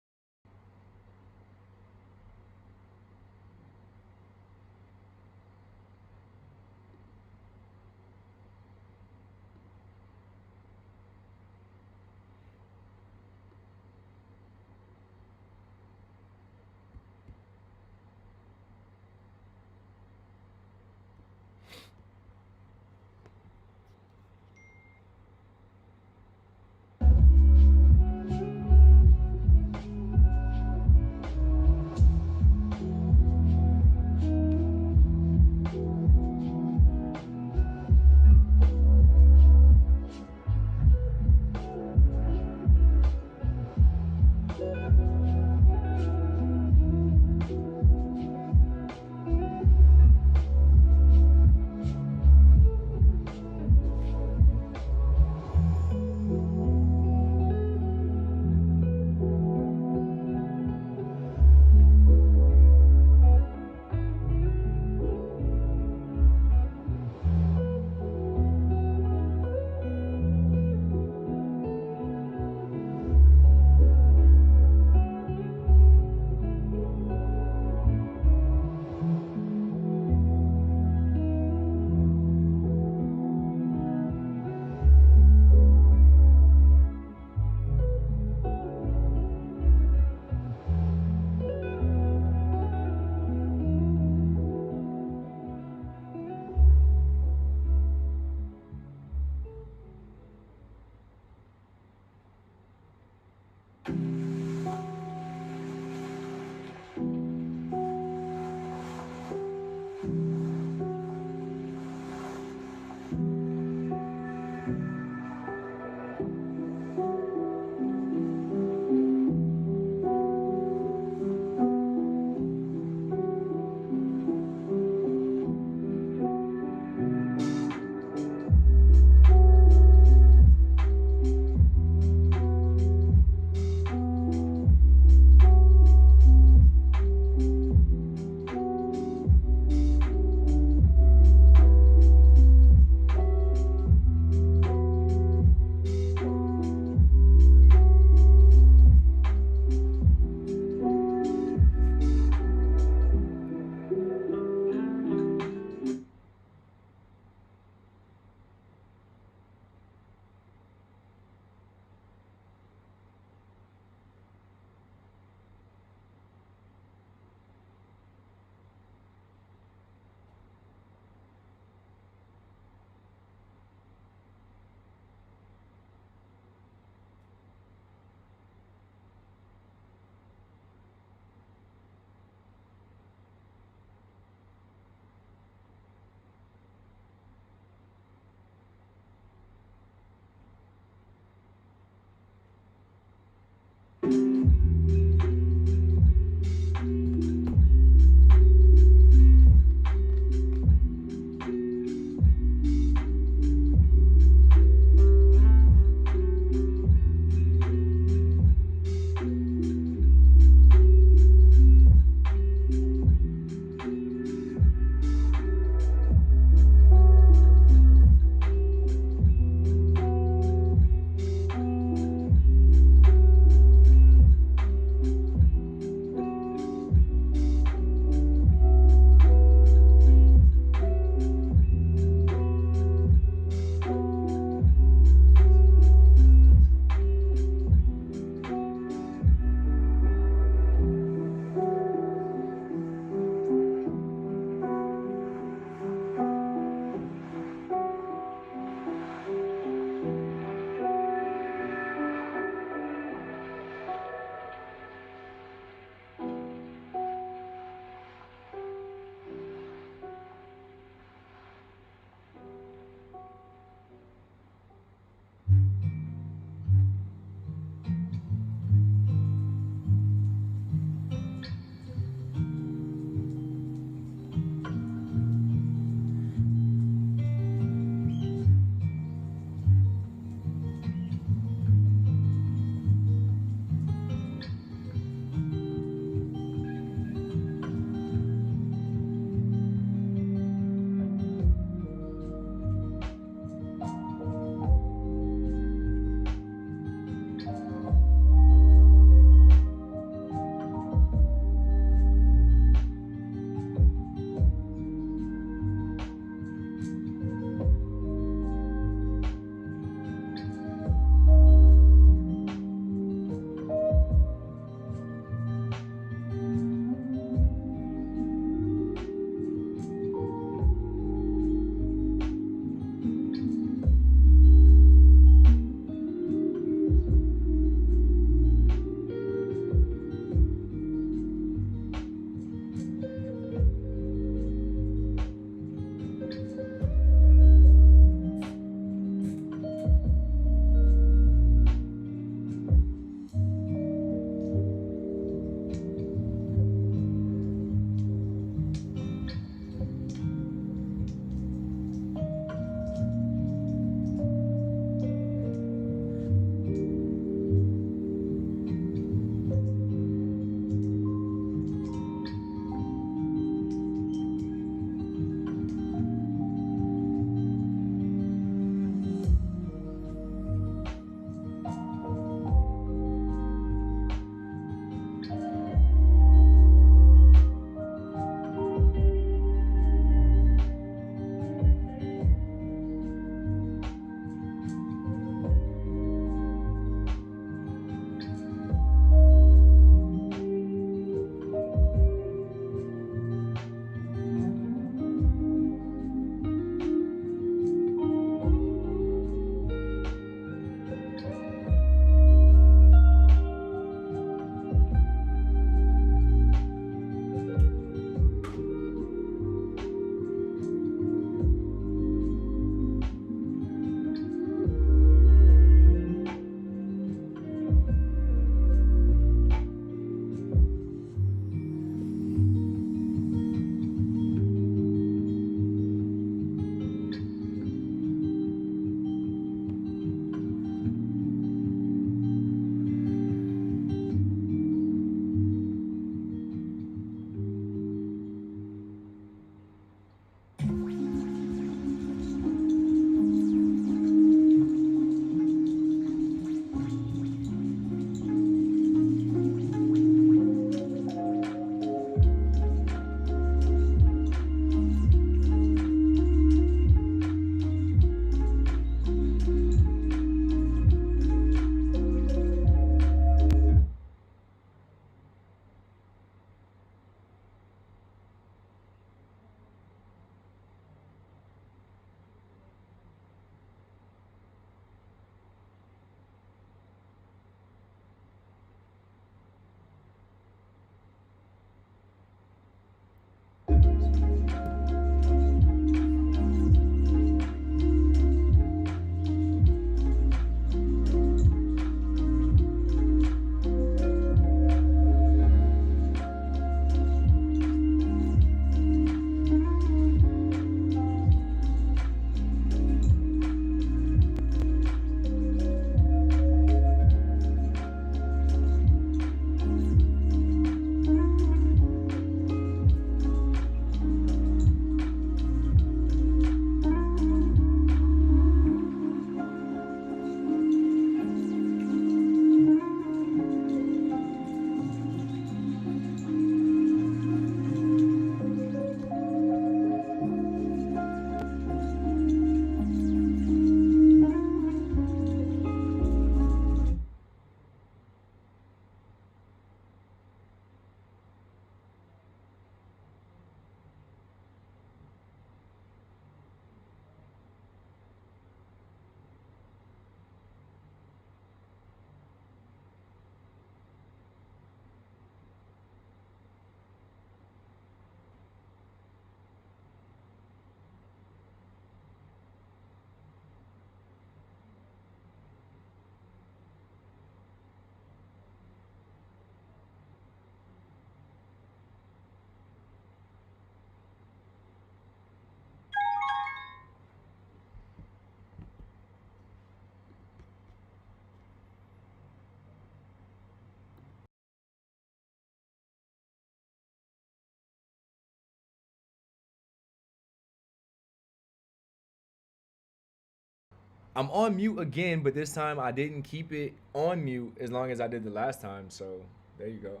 I'm on mute again, but this time I didn't keep it on mute as long as I did the last time. So there you go.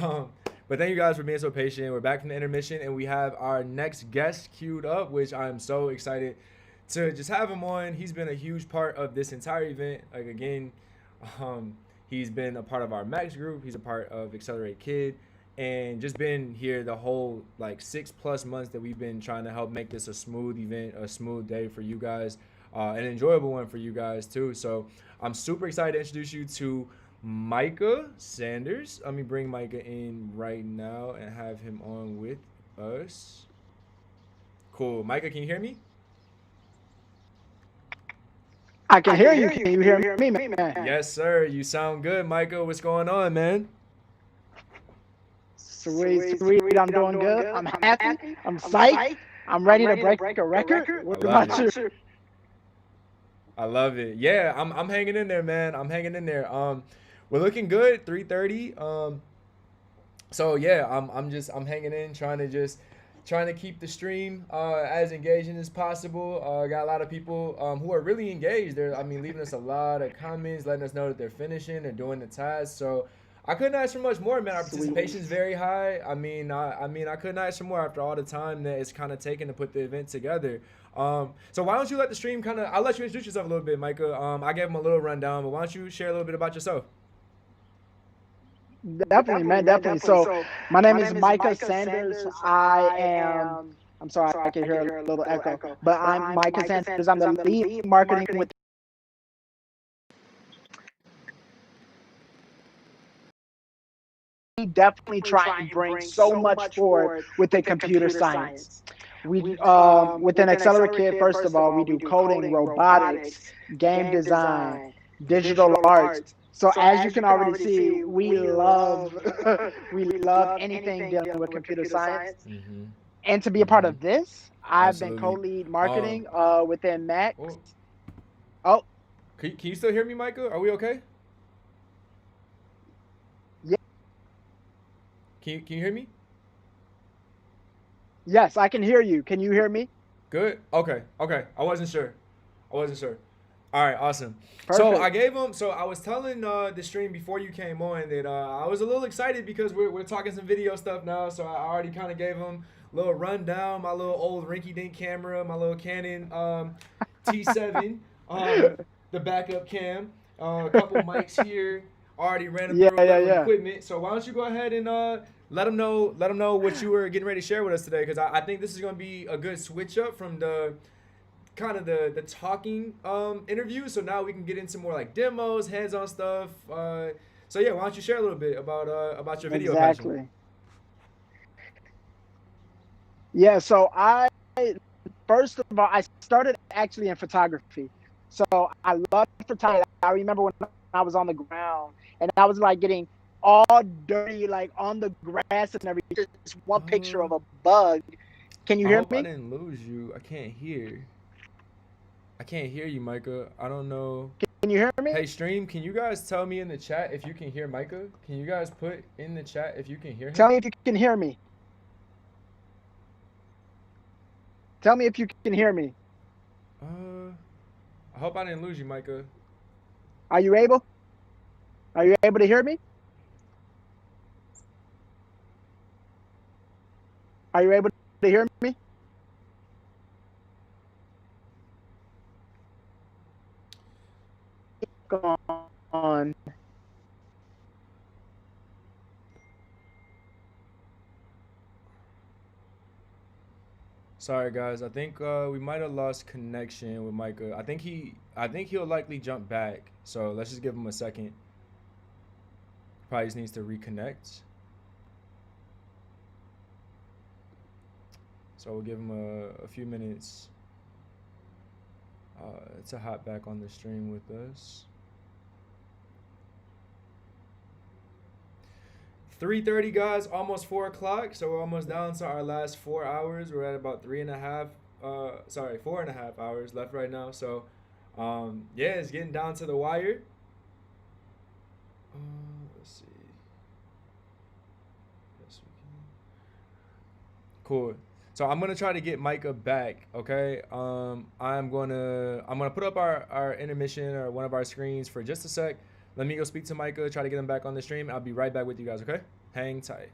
Um, but thank you guys for being so patient. We're back from the intermission, and we have our next guest queued up, which I'm so excited to just have him on. He's been a huge part of this entire event. Like again, he's been a part of our MACS group. He's a part of Accelerate Kid, and just been here the whole like 6+ months that we've been trying to help make this a smooth event, a smooth day for you guys, an enjoyable one for you guys too. So I'm super excited to introduce you to Micah Sanders. Let me bring Micah in right now and have him on with us. Cool. Micah, can you hear me? I can hear you. Can you hear me, man? Yes, sir. You sound good, Micah. What's going on, man? Sweet. I'm doing good. I'm happy. I'm psyched. I'm ready to break a record. What about you? I love it. Yeah, I'm hanging in there, man. I'm hanging in there. We're looking good. 3:30. So yeah, I'm hanging in, trying to keep the stream as engaging as possible. Got a lot of people who are really engaged. They're leaving us a lot of comments, letting us know that they're finishing, they're doing the task. So I couldn't ask for much more, man. Our participation is very high. I couldn't ask for more after all the time that it's kind of taken to put the event together. So why don't you let the stream I'll let you introduce yourself a little bit, Micah. I gave him a little rundown, but why don't you share a little bit about yourself? Definitely, man. Definitely. So my name is Micah Sanders. I'm sorry, I can hear a little echo, but I'm Micah Sanders. I'm the lead marketing with definitely trying to bring so much forward within computer science. We within Accelerate Kid, first of all, we do coding, robotics, game design, digital arts. So as you can already see, we love anything dealing with computer science. Mm-hmm. And to be a part of this, I've been Absolutely. co-lead marketing within MACS. Oh. Can you still hear me, Micah? Are we okay? Yeah. Can you hear me? Yes, I can hear you. Can you hear me? Good. Okay. I wasn't sure. All right. Awesome. Perfect. So I was telling the stream before you came on that I was a little excited because we're talking some video stuff now. So I already kind of gave him a little rundown, my little old rinky-dink camera, my little Canon T7, the backup cam, a couple mics here. Already ran him through a little equipment. So why don't you go ahead and let them know what you were getting ready to share with us today, because I think this is going to be a good switch up from the kind of the talking interview. So now we can get into more like demos, hands-on stuff. So yeah, why don't you share a little bit about your video passion? Yeah, so first of all, I started actually in photography. So I love photography. I remember when I was on the ground and I was like getting all dirty, like on the grass and everything. Just one picture of a bug. Can you hear me? I didn't lose you. I can't hear you, Micah. I don't know. Can you hear me? Hey, stream, can you guys tell me in the chat if you can hear Micah? Can you guys put in the chat if you can hear him? Tell me if you can hear me. Tell me if you can hear me. I hope I didn't lose you, Micah. Are you able? Are you able to hear me? Are you able to hear me? Go on. Sorry guys, I think we might have lost connection with Micah. I think he'll likely jump back. So let's just give him a second. Probably just needs to reconnect. So we'll give him a few minutes to hop back on the stream with us. 3:30 guys, almost 4 o'clock, so we're almost down to our last 4 hours. We're at about 4.5 hours left right now. So yeah, it's getting down to the wire. Let's see. Yes, we can. Cool. So I'm gonna try to get Micah back. Okay. I'm gonna put up our intermission or one of our screens for just a sec. Let me go speak to Micah, try to get him back on the stream. I'll be right back with you guys. Okay. Hang tight.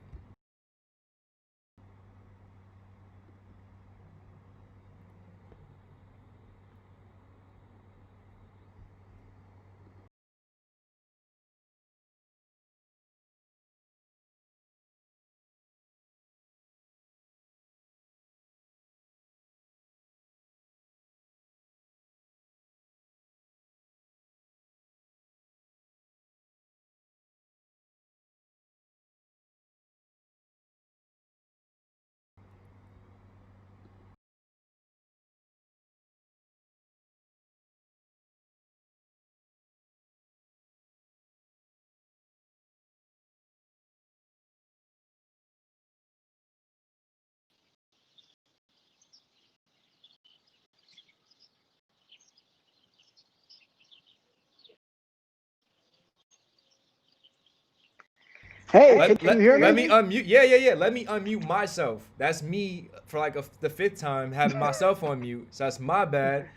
Hey, Let, can you hear let me? me unmute. Yeah. Let me unmute myself. That's me for like the fifth time having myself on mute. So that's my bad.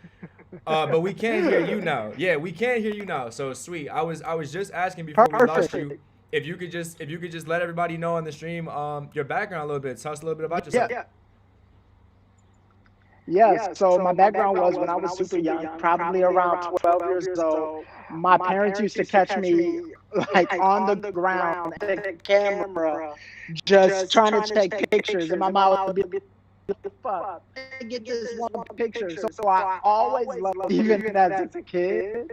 But we can hear you now. Yeah, we can hear you now. So sweet. I was just asking before we lost you Perfect. if you could just let everybody know on the stream your background a little bit. Tell us a little bit about yourself. Yes, so my background was when I was super young, probably around 12 years old. My parents used to catch me like on the ground at the camera, just trying to take pictures, and my mom would be like, "Fuck, get this one picture." So I always loved even as a kid,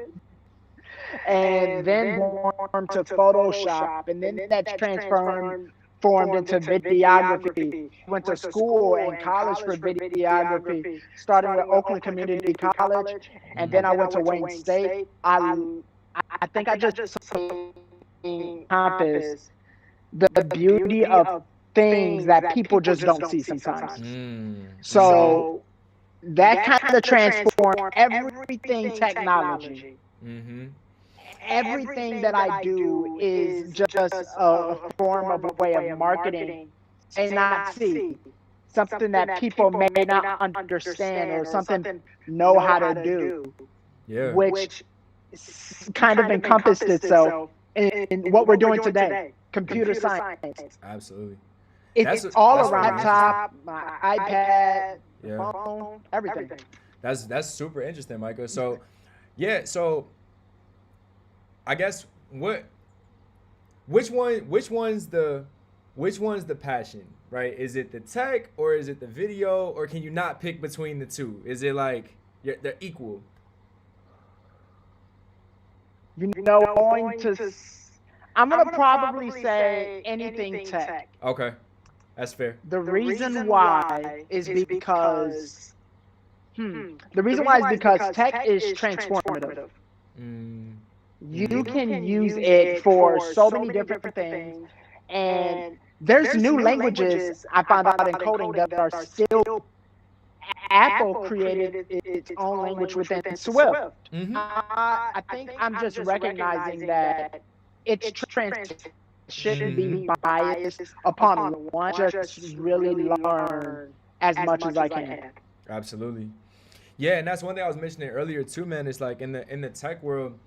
and then warmed to Photoshop, and then that transformed into videography. Went to school and college for videography, starting with Oakland Community College, and then I went to Wayne State. I think I just encompassed the beauty of things that people just don't see sometimes. So that kind of transformed everything technology. Everything that I do is just a form of a way of marketing and not see something that people may not understand or something know how to do, Yeah. which kind of encompassed itself in what we're doing today, computer science. Absolutely. It's That's all that's around really laptop, my iPad, Yeah. phone, everything. That's super interesting, Micah. So yeah, so I guess which one's the passion, right? Is it the tech or is it the video, or can you not pick between the two? Is it like they're equal? I'm gonna probably say anything tech. Okay, that's fair. The reason why is because tech is transformative. Mm, You can use it for so many different things, and there's new languages I found out in coding that are still. Apple created its own language within Swift. I think I'm just recognizing that its trends shouldn't be biased upon one. Just really learn as much as I can. Absolutely. Yeah, and that's one thing I was mentioning earlier too, man. It's like in the tech world,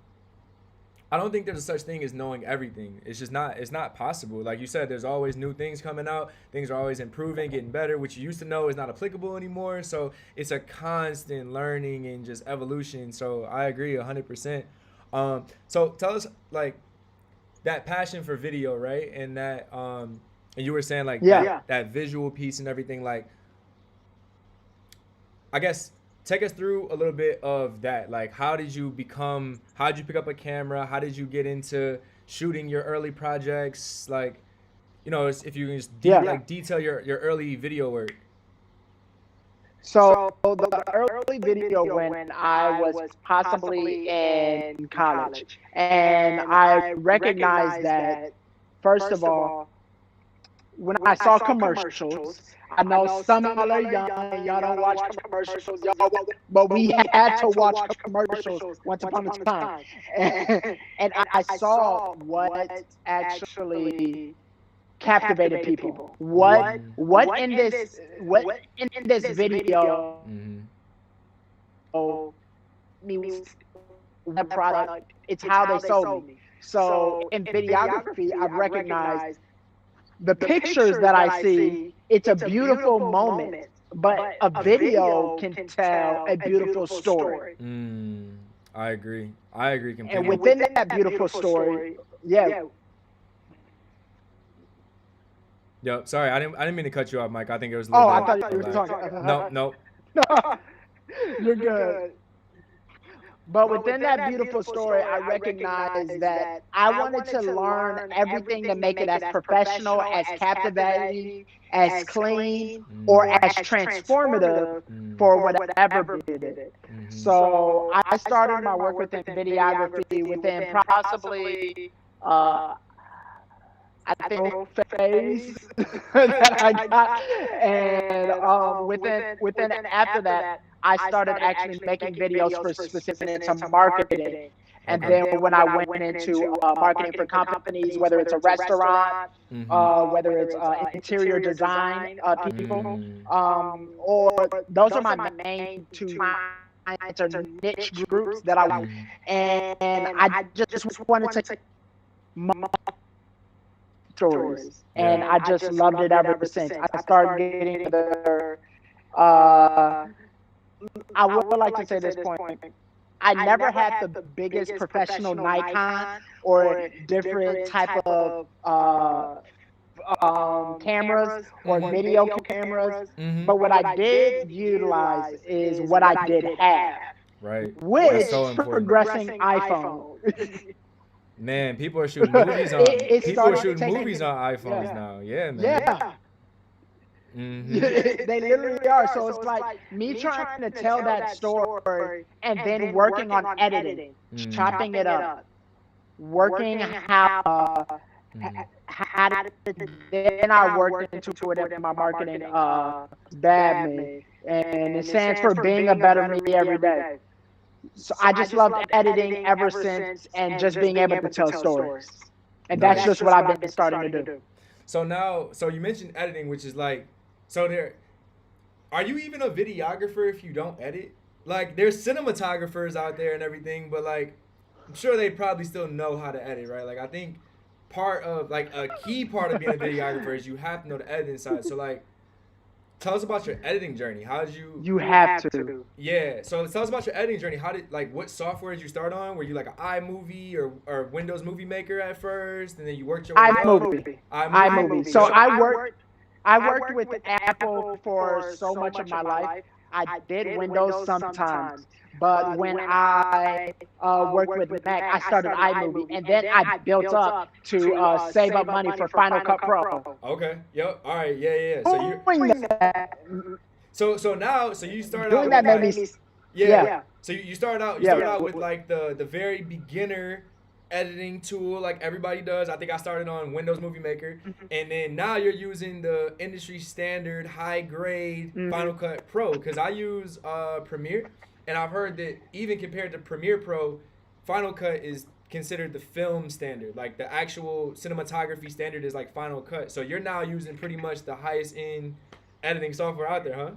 I don't think there's a such thing as knowing everything. It's not possible. Like you said, there's always new things coming out. Things are always improving, getting better. What you used to know is not applicable anymore. So it's a constant learning and just evolution. So I agree 100%. So tell us like that passion for video, right? And that and you were saying like that visual piece and everything, like I guess take us through a little bit of that. Like, how did you pick up a camera? How did you get into shooting your early projects? Like, if you can just detail your early video work. So the early video when I was possibly in college, and I recognized that, first of all, when I saw commercials, I know some of y'all are young and y'all don't watch commercials, but we had to watch commercials once upon a time. And I saw what actually captivated people. What in this video me web product, it's how they sold me. So in videography, I've recognized the pictures that I see, it's a beautiful moment, but a video can tell a beautiful story. I agree completely. And within that beautiful story, yeah. Yo, sorry, I didn't mean to cut you off, Mike. I think it was a little Oh, bit. I thought you were talking. No. You're good. But within that beautiful story, I recognized that I wanted to learn everything to make it as professional, as captivating, as clean, or as transformative for whatever did it. So I started my work within videography within possibly, I think, phase that I got, and within after that, I started actually making videos for specific into marketing. And then when I went into marketing for companies, whether it's a restaurant, whether it's interior design people, or those are my main two clients or niche groups that and I just wanted to stories, and I just loved it ever since. I started getting the I would like to say this point. I never had the biggest professional Nikon or different type of cameras or video cameras, but what I did utilize is what I did have, right? Which so progressing iPhone. Man, people are shooting movies on iPhones now. Yeah, man. Yeah. They literally are. So it's like me trying to tell that story and then working on editing, chopping it up, working how then I worked into it in my marketing bad me, and it stands for being a better me every day. So I just loved editing ever since, and just being able to tell stories, and that's just what I've been starting to do. So now, so you mentioned editing, which is like, so there, are you even a videographer if you don't edit? Like, there's cinematographers out there and everything, but like, I'm sure they probably still know how to edit, right? Like, I think part of, like, a key part of being a videographer is you have to know the editing side. So like, tell us about your editing journey. How did you? You have to. Yeah. So tell us about your editing journey. How did, like, what software did you start on? Were you like an iMovie or Windows Movie Maker at first, and then you worked your way up? iMovie. So I worked with Apple for so much of my life. I did Windows sometimes, but when I worked with Mac, I started iMovie, and then I built up to save up money for Final Cut Pro. Okay. Yep. All right. Yeah. So now you started doing out that with made me. Yeah. So you started out with like the very beginner editing tool, like everybody does. I think I started on Windows Movie Maker, and then now you're using the industry standard high grade Final Cut Pro, because I use Premiere, and I've heard that even compared to Premiere Pro, Final Cut is considered the film standard. Like, the actual cinematography standard is like Final Cut. So you're now using pretty much the highest end editing software out there, huh?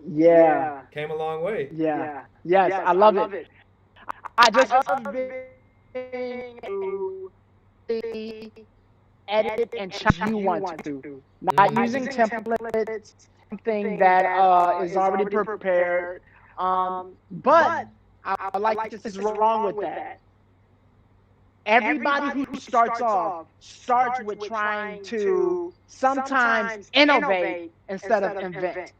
Yeah. Came a long way. Yeah. Yes, I love it. I just love being able to edit and chop you want to. Not using templates, something that is already prepared. But I like to say what's wrong with that. Everybody who starts off starts with trying to sometimes innovate instead of invent.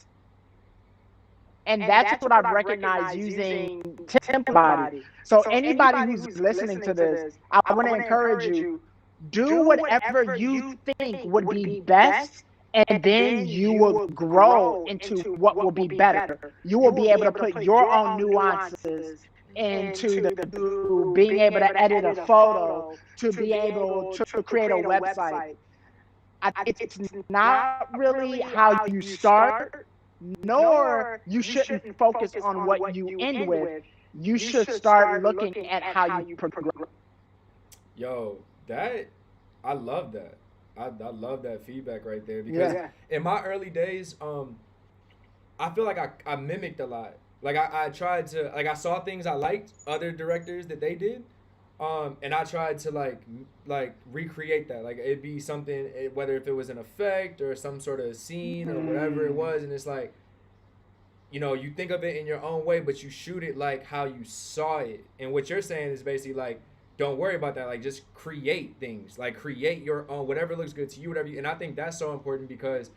And that's what I've recognized using template. So anybody who's listening to this, I want to encourage you, do whatever you think would be best, and then you will grow into what will be better. You will be able to put your own nuances into being able to edit a photo, to be able to create a website. It's not really how you start, nor you shouldn't focus on what you end with. You should start looking at how you progress. Yo, I love that. I love that feedback right there because in my early days, I feel like I mimicked a lot. Like I tried to like I saw things I liked other directors that they did, and I tried to like recreate that. Like it'd be something whether if it was an effect or some sort of scene or whatever it was, and it's like, you know, you think of it in your own way, but you shoot it like how you saw it. And what you're saying is basically like, don't worry about that. Like just create things. Like create your own whatever looks good to you, whatever. And I think that's so important because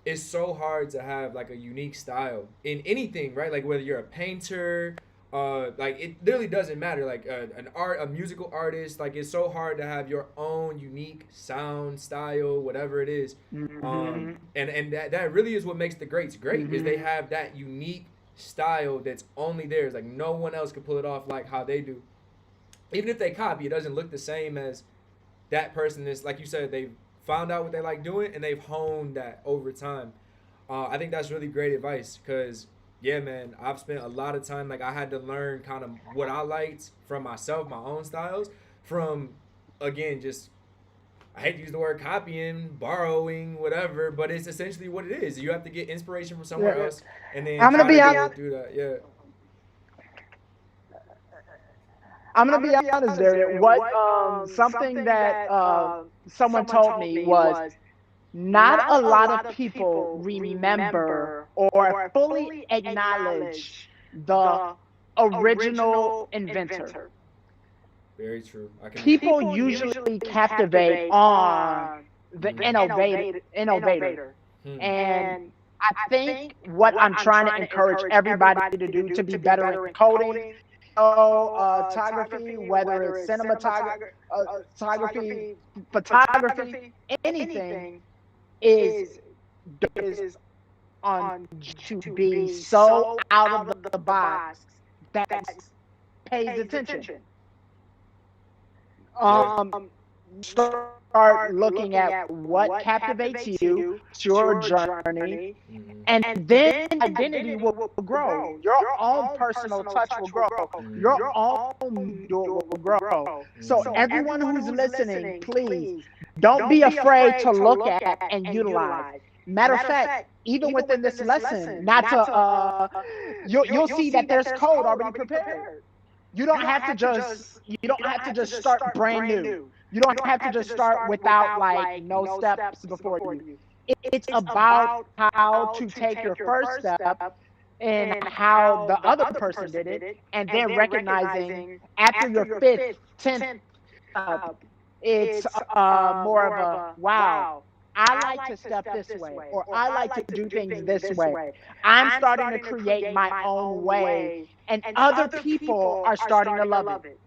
it's so hard to have like a unique style in anything, right? Like whether you're a painter, like it literally doesn't matter. Like a musical artist, like it's so hard to have your own unique sound, style, whatever it is. And that really is what makes the greats great is they have that unique style that's only theirs. Like no one else can pull it off like how they do. Even if they copy, it doesn't look the same as that person is. Like you said, they've found out what they like doing and they've honed that over time. I think that's really great advice because, yeah, man, I've spent a lot of time. Like I had to learn kind of what I liked from myself, my own styles, from, again, just, I hate to use the word copying, borrowing, whatever, but it's essentially what it is. You have to get inspiration from somewhere else and then I'm gonna be honest. Do that. Yeah. I'm gonna be honest, Darian. What something that someone told me was not a lot of people remember or fully acknowledge the original inventor. Very true. People usually captivate on the innovator. And I think what I'm trying to encourage everybody to do to be better in coding, photography, whether it's cinematography, photography, anything is on to be so out of the box that pays attention. Start looking at what captivates you, your journey, and then identity will grow. Your own personal touch will grow. Your own will grow. So everyone who's listening, please don't be afraid to look at and utilize. Matter of fact, even within this lesson, not to you'll see that there's code already prepared. You don't have to just start brand new. You don't have to just start without like no steps before you. It's about how to take your first step and how the other person did it, and then recognizing after your fifth, 10th, it's more of a wow. I like to step this way, or I like to do things this way. I'm starting to create my own way, and other people are starting to love it.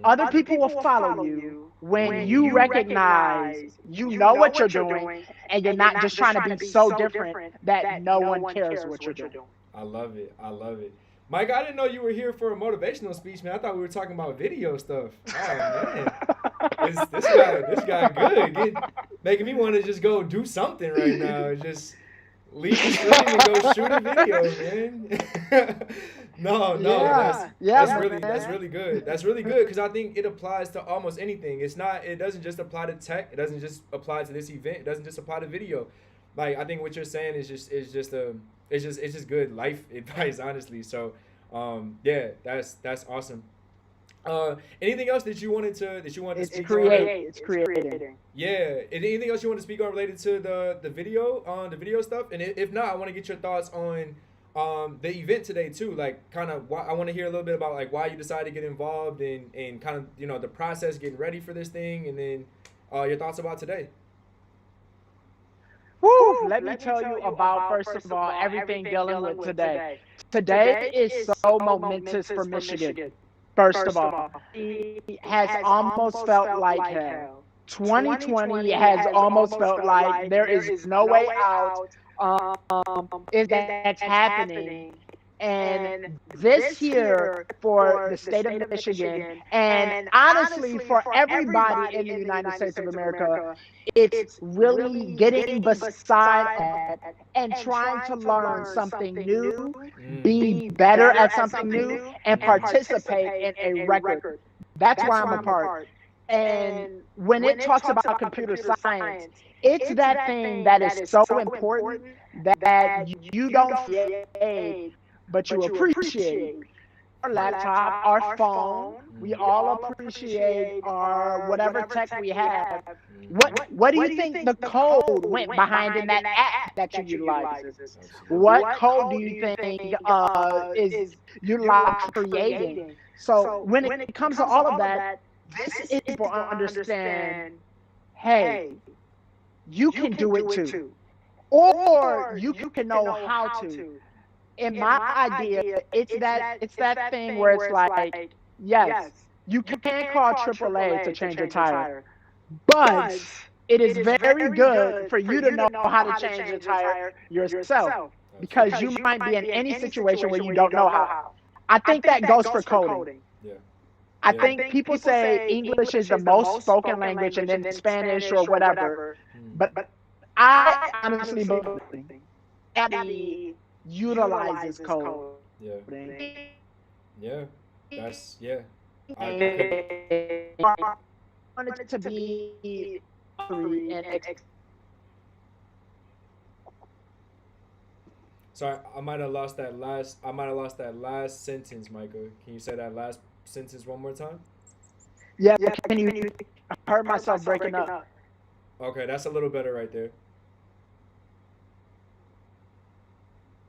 Other people will follow you when you recognize you know what you're doing, and you're not just trying to be so different that no one cares what you're doing. I love it. Mike, I didn't know you were here for a motivational speech, man. I thought we were talking about video stuff. Oh, man. This guy good. Making me want to just go do something right now. Just leave the stream and go shoot a video, man. No, that's really good. That's really good because I think it applies to almost anything. It doesn't just apply to tech. It doesn't just apply to this event. It doesn't just apply to video. Like I think what you're saying is just good life advice, honestly. So, yeah, that's awesome. Anything else that you wanted to speak on? It's creating. Yeah. Anything else you want to speak on related to the video stuff? And if not, I want to get your thoughts on the event today too. Like kind of I want to hear a little bit about like why you decided to get involved and kind of, you know, the process getting ready for this thing, and then your thoughts about today. Woo! Let me tell you about, first of all, everything dealing with today. Today is so momentous for Michigan. First of all, it has almost felt like hell. 2020 has almost felt like there is no way out. That's happening. And this here for the state of Michigan, and honestly for everybody in the United States of America, it's really getting beside that and trying to learn something new, be better at something new, and participate in a record. That's why I'm a part. And when it talks about computer science, it's that thing that is so important that you don't create, but you appreciate. Our laptop, our phone, we all appreciate our whatever tech we have. What do you think the code went behind in that app that you utilize? What code do you think is utilized creating? So when it comes to all of that, this is people understand, hey, you can do it too. Or you can know how to. In my idea, it's that thing where it's like, yes, you can't call AAA to change your tire, but it is very good for you to know how to change your tire yourself, because you might be in any situation where you don't know how. I think that goes for coding. Yeah. I think people say English is the most spoken language and then Spanish or whatever, but I honestly believe that utilizes coding. Yeah. Yeah. That's yeah. I want it to be and Sorry, I might have lost that last sentence, Micah. Can you say that last sentence one more time? yeah. Can you heard myself breaking up? Okay, that's a little better right there.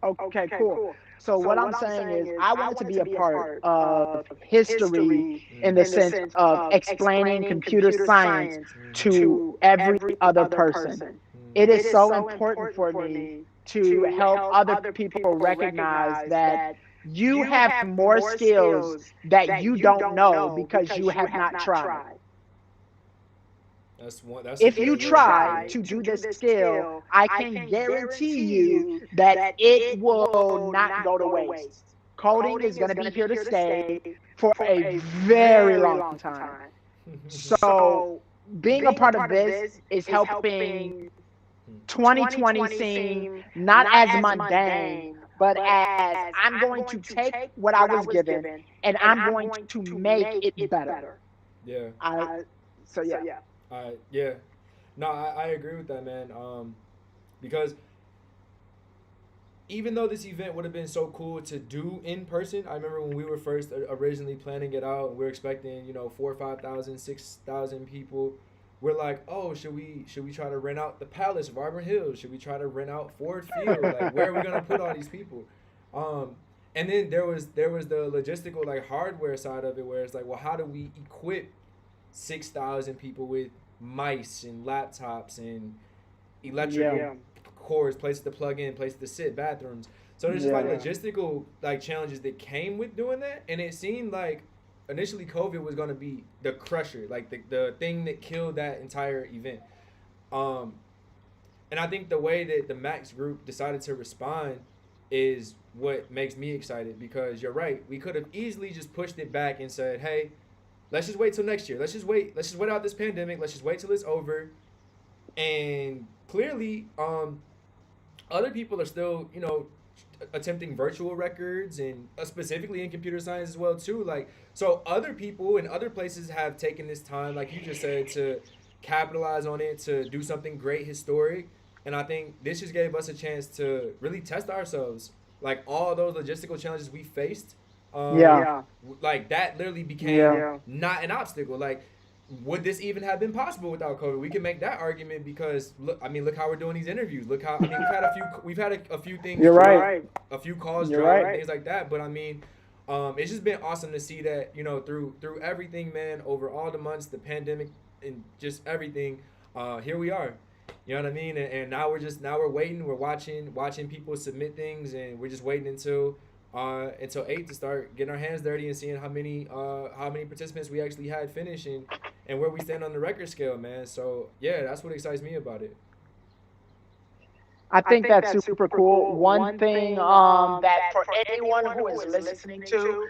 Okay, cool. So what I'm saying is I want to be a part of history in the sense of explaining computer science to every other person. It is so important for me to help other people recognize that you have more skills that you don't know because you have not tried. That's If you try to do this skill, I can guarantee you that it will not go to waste. Coding is going to be here to stay for a very long time. So being a part of this is helping 2020 seem not as mundane, but as I'm going to take what I was given and I'm going to make it better. Yeah. So yeah. Yeah. No, I agree with that, man. Because even though this event would have been so cool to do in person, I remember when we were first originally planning it out, we were expecting 4,000, 5,000, 6,000 people. We're like, oh, should we try to rent out the Palace of Auburn Hills? Should we try to rent out Ford Field? Like, where are we gonna put all these people? And then there was the logistical, like, hardware side of it, where it's like, well, how do we equip 6,000 people with mice and laptops and electrical cords, places to plug in, places to sit, bathrooms. So there's just like logistical like challenges that came with doing that, and it seemed like initially COVID was gonna be the crusher, like the thing that killed that entire event. And I think the way that the MACS group decided to respond is what makes me excited, because you're right, we could have easily just pushed it back and said, hey, let's just wait till next year. Let's just wait out this pandemic. Let's just wait till it's over. And clearly, other people are still, attempting virtual records, and specifically in computer science as well too. Like, so other people in other places have taken this time, like you just said, to capitalize on it, to do something great, historic. And I think this just gave us a chance to really test ourselves. Like, all those logistical challenges we faced, like, that literally became not an obstacle. Like, would this even have been possible without COVID? We can make that argument because look how we're doing these interviews. Look how we've had a few things. You're right. A few calls dropped, things like that. But I mean, it's just been awesome to see that through everything, man. Over all the months, the pandemic and just everything, here we are. You know what I mean? And now we're waiting. We're watching people submit things, and we're just waiting until 8 to start getting our hands dirty and seeing how many participants we actually had finish and where we stand on the record scale, man. So yeah, that's what excites me about it. I think that's super cool. One thing that for anyone who is listening to,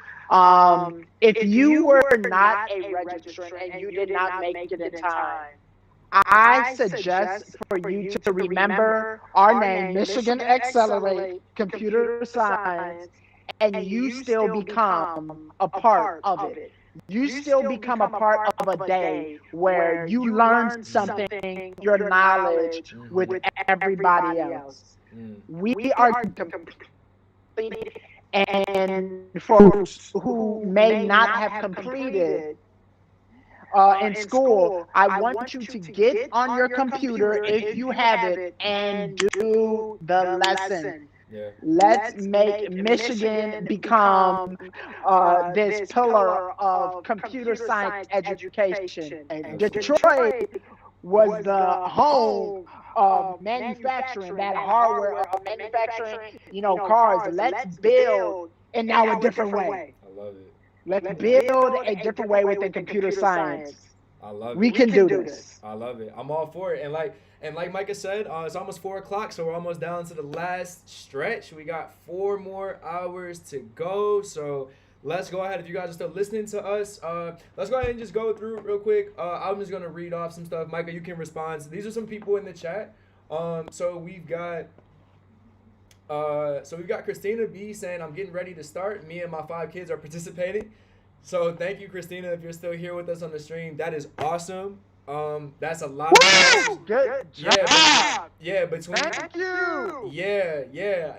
if you were not a registrant and you did not make it in time, I suggest for you to remember our name, Michigan Accelerate Computer Science, and you still become a part of it. you still become a part of a day where you learn something, your knowledge with everybody else. We are complete, and folks who may not have completed in school, I want you to get on your computer if you have it and do the lesson. Yeah. Let's make Michigan become this pillar of computer science education. And Detroit was the home of manufacturing, that hardware of manufacturing, cars. Let's build, and now a different way. I love it. Let's build a different way within computer science. I love it. We can do this. I love it. I'm all for it. And like Micah said, it's almost 4:00, so we're almost down to the last stretch. We got 4 more hours to go. So let's go ahead. If you guys are still listening to us, let's go ahead and just go through real quick. I'm just gonna read off some stuff. Micah, you can respond. So these are some people in the chat. So we've got Christina B saying, I'm getting ready to start. Me and my 5 kids are participating. So thank you, Christina, if you're still here with us on the stream. That is awesome. That's a lot of Good job. Between Thank you. Yeah.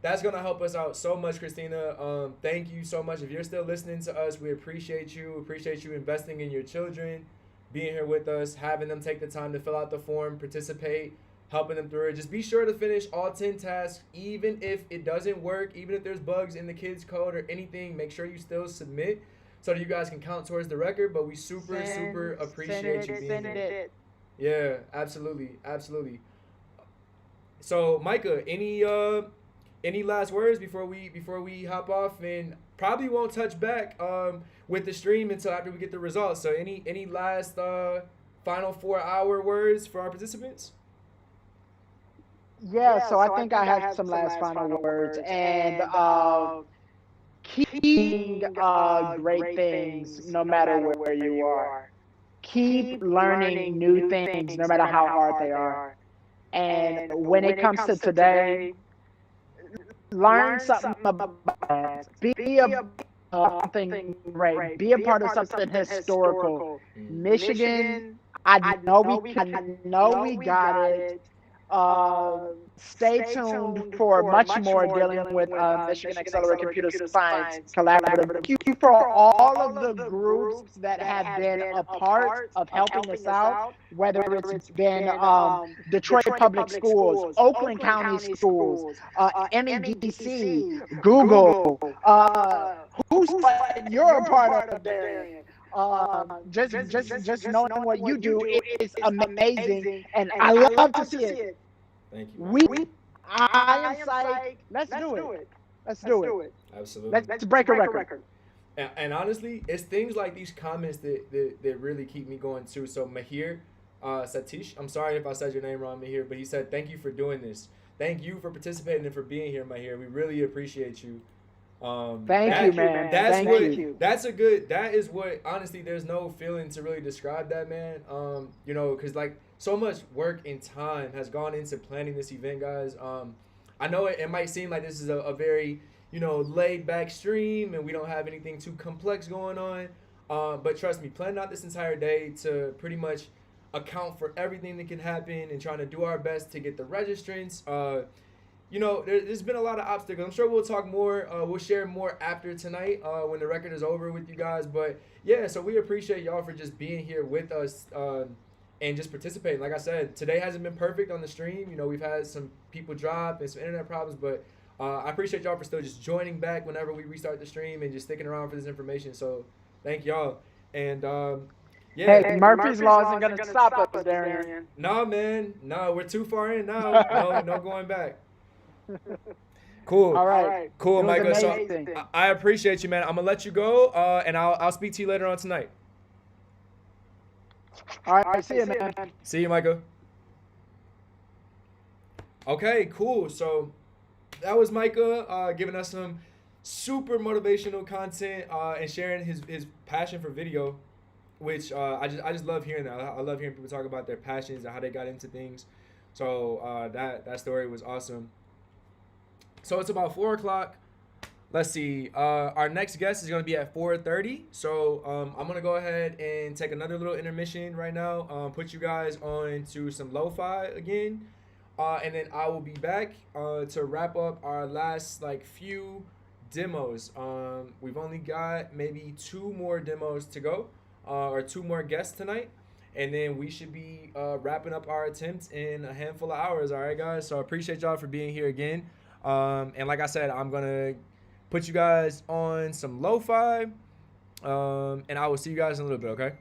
That's gonna help us out so much, Christina. Thank you so much. If you're still listening to us, we appreciate you. Appreciate you investing in your children, being here with us, having them take the time to fill out the form, participate, helping them through it. Just be sure to finish all 10 tasks, even if it doesn't work, even if there's bugs in the kids' code or anything. Make sure you still submit so that you guys can count towards the record. But we super appreciate you being here. Yeah, absolutely. So, Micah, any last words before we hop off? And probably won't touch back with the stream until after we get the results. So, any last final 4-hour words for our participants? Yeah, so I think I have some last final words. And keep great things no matter where you are. Keep learning new things no matter how hard they are. And when it comes to today, learn something about it. Be a something great. Be a part of something historical. Michigan, I know we got it. Stay tuned for much more dealing with Michigan Accelerated Computer Science Collaborative. Thank you for all of the groups that have been a part of helping us out, whether it's been Detroit Public Schools, Oakland County Schools, MEDC, Google, WhooSaid, you're a part of there. Just knowing what you do is amazing, and I love to see it. Thank you. I am psyched. Let's do it. Let's do it. Absolutely. Let's break a record. And honestly, it's things like these comments that really keep me going too. So Mahir Satish, I'm sorry if I said your name wrong, Mahir, but he said, thank you for doing this. Thank you for participating and for being here, Mahir. We really appreciate you. Thank you, man. That is what, honestly, there's no feeling to really describe that, man. Because like so much work and time has gone into planning this event, guys. I know it might seem like this is a very, laid back stream and we don't have anything too complex going on. But trust me, planning out this entire day to pretty much account for everything that can happen and trying to do our best to get the registrants, there's been a lot of obstacles. I'm sure we'll talk more. We'll share more after tonight when the record is over with you guys. But, yeah, so we appreciate y'all for just being here with us and just participating. Like I said, today hasn't been perfect on the stream. We've had some people drop and some internet problems. But I appreciate y'all for still just joining back whenever we restart the stream and just sticking around for this information. So thank y'all. And, yeah. Hey, Murphy's Law isn't going to stop us, Darian. No, man. No, we're too far in now. No going back. Cool. All right. Cool, Michael. So I appreciate you, man. I'm gonna let you go, and I'll speak to you later on tonight. All right. See you, man. See you, Michael. Okay, cool. So that was Micah giving us some super motivational content and sharing his passion for video, which I just love hearing that. I love hearing people talk about their passions and how they got into things. So that story was awesome. So it's about 4:00. let's see. Our next guest is gonna be at 4:30. So I'm gonna go ahead and take another little intermission right now. Put you guys on to some lo-fi again, and then I will be back to wrap up our last like few demos. We've only got maybe two more demos to go, or two more guests tonight, and then we should be wrapping up our attempt in a handful of hours. All right, guys. So I appreciate y'all for being here again. And like I said, I'm gonna put you guys on some lo-fi, and I will see you guys in a little bit. Okay.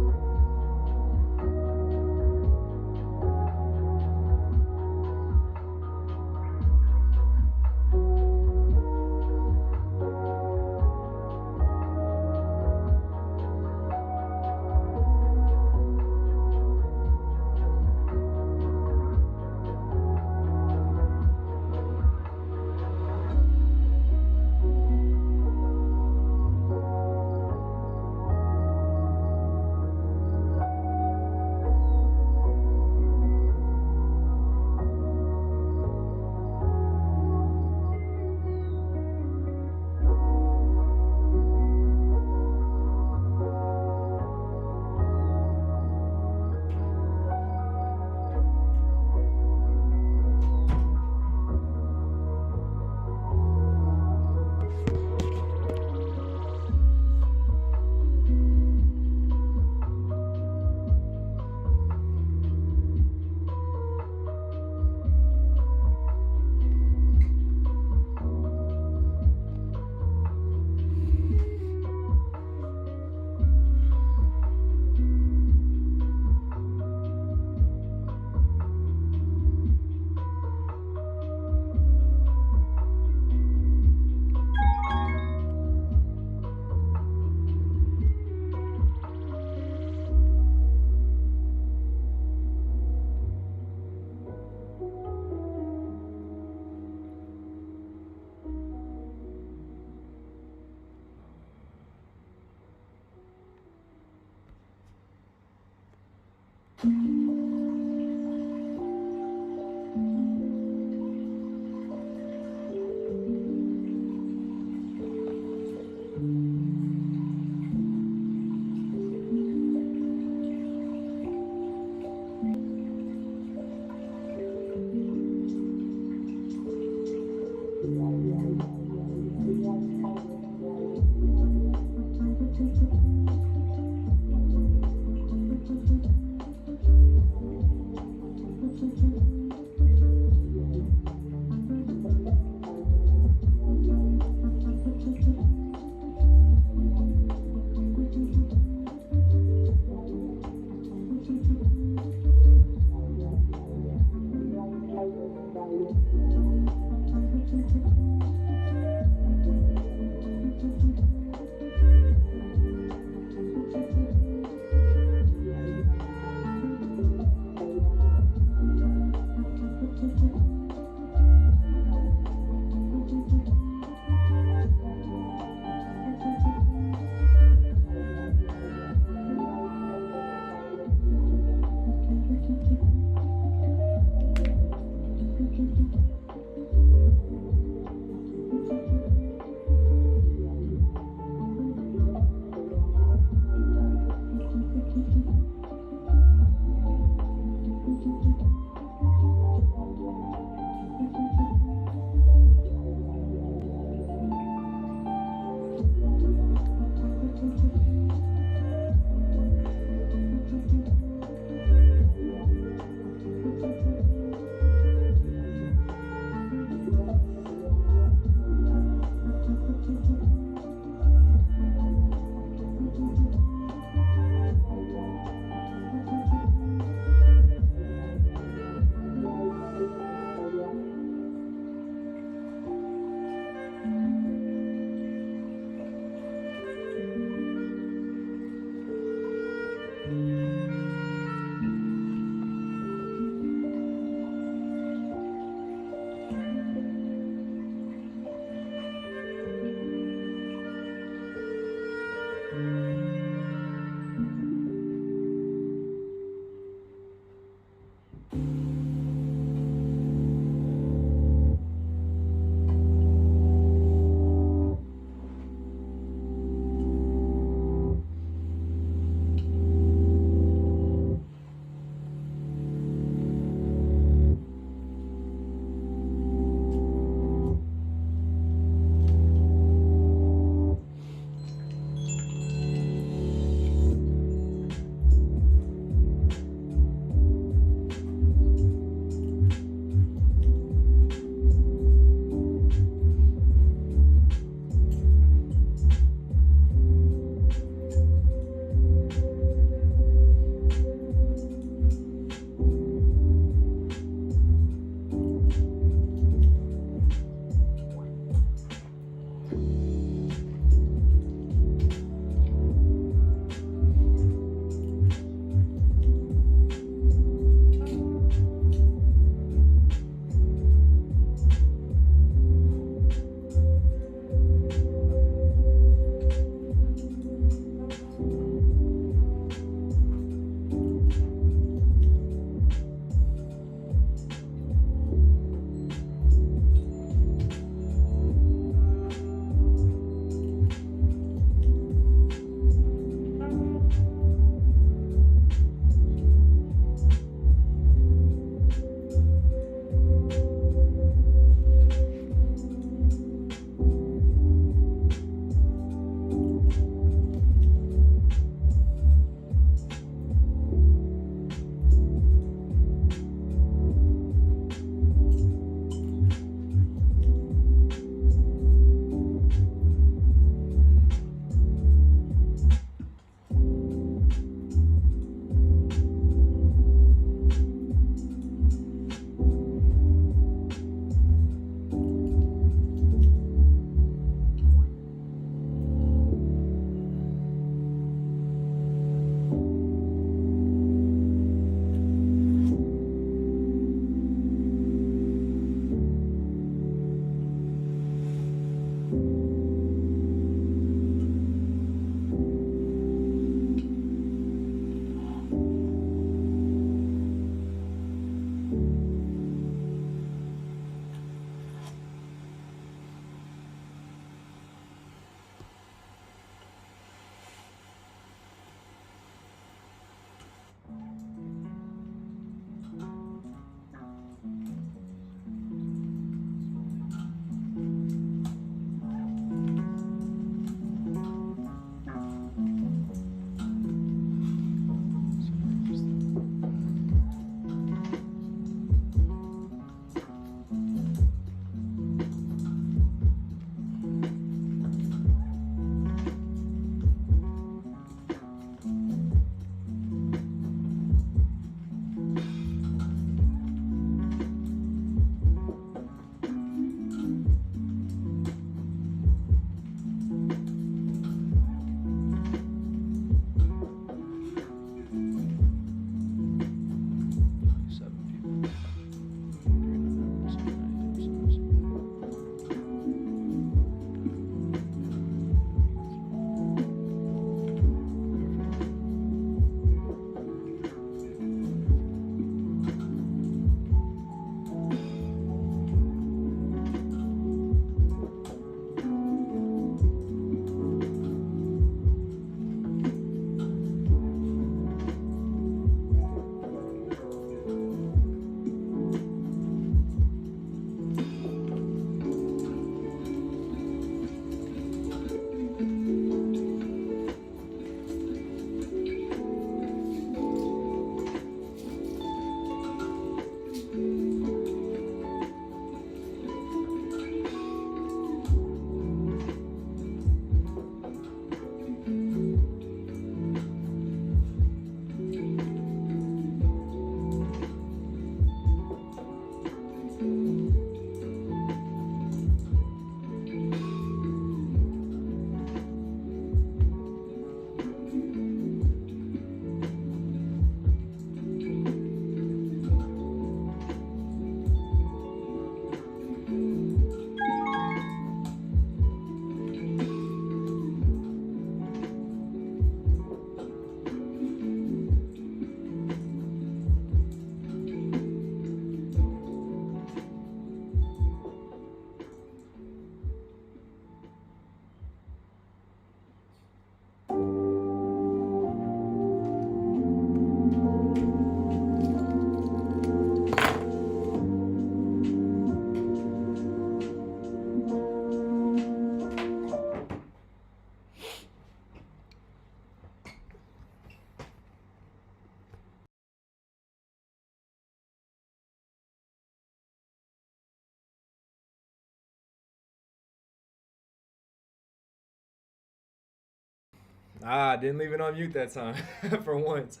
Ah, didn't leave it on mute that time for once.